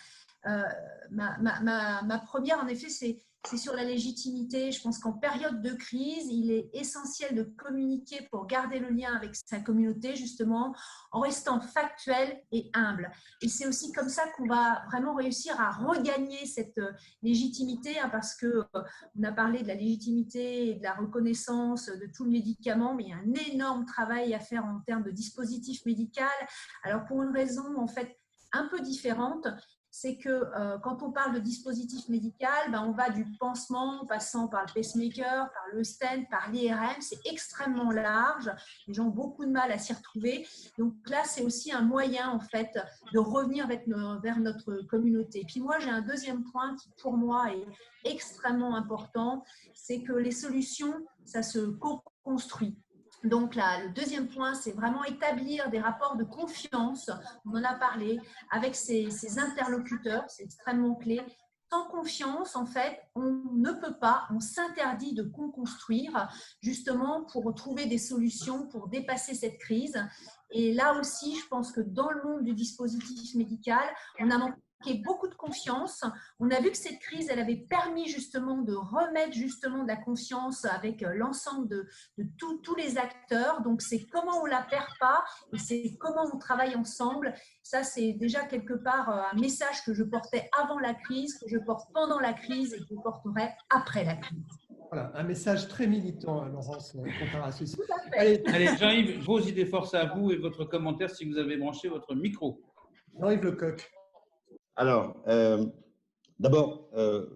Ma première, en effet, c'est sur la légitimité. Je pense qu'en période de crise, il est essentiel de communiquer pour garder le lien avec sa communauté, justement, en restant factuel et humble. Et c'est aussi comme ça qu'on va vraiment réussir à regagner cette légitimité, parce qu'on a parlé de la légitimité et de la reconnaissance de tout le médicament, mais il y a un énorme travail à faire en termes de dispositif médical. Alors, pour une raison, en fait, un peu différente, c'est que quand on parle de dispositif médical, on va du pansement, en passant par le pacemaker, par le stent, par l'IRM. C'est extrêmement large. Les gens ont beaucoup de mal à s'y retrouver. Donc là, c'est aussi un moyen, en fait, de revenir vers notre communauté. Et puis moi, j'ai un deuxième point qui, pour moi, est extrêmement important. C'est que les solutions, ça se co-construit. Donc là, le deuxième point, c'est vraiment établir des rapports de confiance, on en a parlé, avec ses interlocuteurs, c'est extrêmement clé. Sans confiance, en fait, on ne peut pas, on s'interdit de co-construire, justement pour trouver des solutions, pour dépasser cette crise. Et là aussi, je pense que dans le monde du dispositif médical, on a manqué beaucoup de confiance. On a vu que cette crise, elle avait permis justement de remettre justement de la confiance avec l'ensemble de tous les acteurs. Donc, c'est comment on ne la perd pas et c'est comment on travaille ensemble. Ça, c'est déjà quelque part un message que je portais avant la crise, que je porte pendant la crise et que je porterai après la crise. Voilà, un message très militant, Laurence Contarassus. Allez, Jean-Yves, vos idées forces à vous et votre commentaire si vous avez branché votre micro. Jean-Yves Lecoq. Alors, d'abord,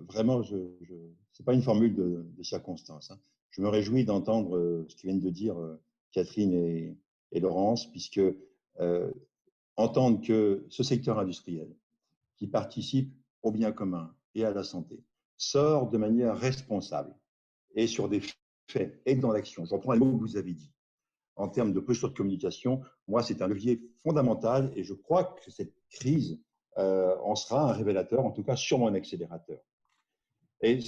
vraiment, ce n'est pas une formule de circonstance. Hein. Je me réjouis d'entendre ce que viennent de dire Catherine et Laurence, puisque entendre que ce secteur industriel qui participe au bien commun et à la santé sort de manière responsable et sur des faits et dans l'action. Je reprends les mots que vous avez dit. en termes de posture de communication, moi, c'est un levier fondamental et je crois que cette crise en sera un révélateur, en tout cas sûrement un accélérateur. Et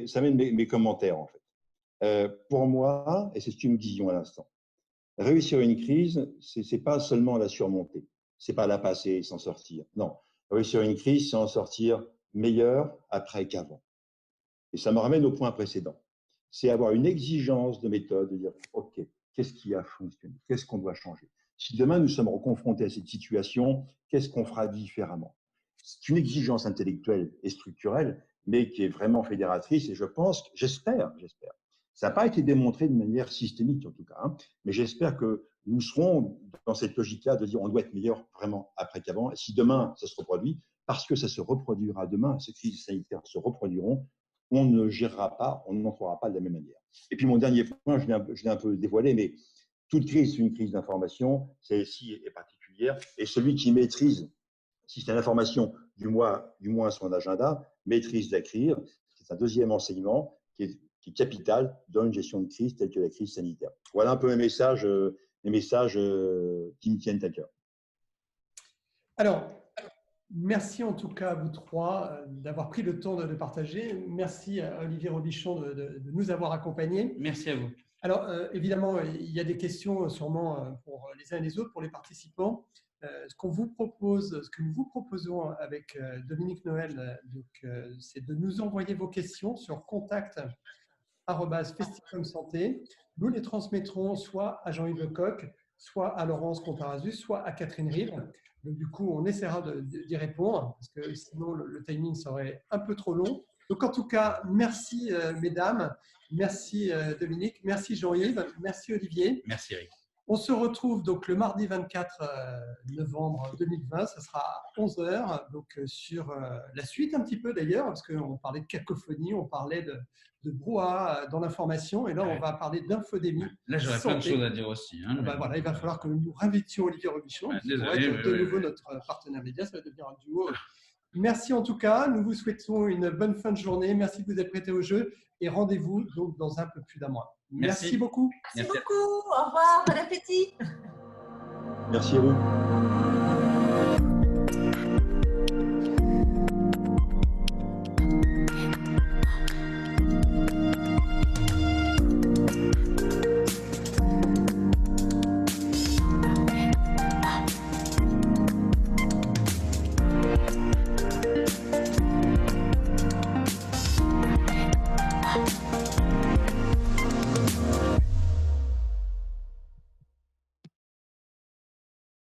ça mène mes commentaires, en fait. Pour moi, et c'est ce que nous disions à l'instant, réussir une crise, ce n'est pas seulement la surmonter, ce n'est pas la passer et s'en sortir. Non, réussir une crise, c'est en sortir meilleur après qu'avant. Et ça me ramène au point précédent. C'est avoir une exigence de méthode, de dire, OK, qu'est-ce qui a fonctionné? Qu'est-ce qu'on doit changer? Si demain nous sommes confrontés à cette situation, qu'est-ce qu'on fera différemment? C'est une exigence intellectuelle et structurelle, mais qui est vraiment fédératrice et je pense, j'espère, ça n'a pas été démontré de manière systémique en tout cas, hein, mais j'espère que nous serons dans cette logique-là de dire on doit être meilleur vraiment après qu'avant. Et si demain ça se reproduit, parce que ça se reproduira demain, ces crises sanitaires se reproduiront, on ne gérera pas, on n'entrera pas de la même manière. Et puis mon dernier point, je l'ai un peu dévoilé, mais toute crise, c'est une crise d'information, celle-ci est particulière, et celui qui maîtrise, si c'est l'information, du moins son agenda, maîtrise la crise. C'est un deuxième enseignement qui est capital dans une gestion de crise telle que la crise sanitaire. Voilà un peu mes messages qui me tiennent à cœur. Alors, merci en tout cas à vous trois d'avoir pris le temps de partager. Merci à Olivier Robichon de nous avoir accompagnés. Merci à vous. Alors, évidemment, il y a des questions sûrement pour les uns et les autres, pour les participants. Ce que nous vous proposons avec Dominique Noël, c'est de nous envoyer vos questions sur contact@festicom santé. Nous les transmettrons soit à Jean-Yves Lecoq, soit à Laurence Contarazus, soit à Catherine Rive. Donc, du coup, on essaiera d'y répondre parce que sinon, le timing serait un peu trop long. Donc, en tout cas, merci mesdames, merci Dominique, merci Jean-Yves, merci Olivier. Merci Eric. On se retrouve donc le mardi 24 novembre 2020, ça sera à 11h, donc sur la suite un petit peu d'ailleurs, parce qu'on parlait de cacophonie, on parlait de brouhaha dans l'information, et là on va parler d'infodémie. Là j'aurais plein de choses à dire aussi. Hein, ben voilà, il va falloir que nous réinvitions Olivier Robichon, qui pourrait être de nouveau notre partenaire média, ça va devenir un duo. Merci en tout cas, nous vous souhaitons une bonne fin de journée, merci de vous être prêtés au jeu, et rendez-vous donc dans un peu plus d'un mois. Merci beaucoup. Merci beaucoup. Au revoir. Bon appétit. Merci à vous.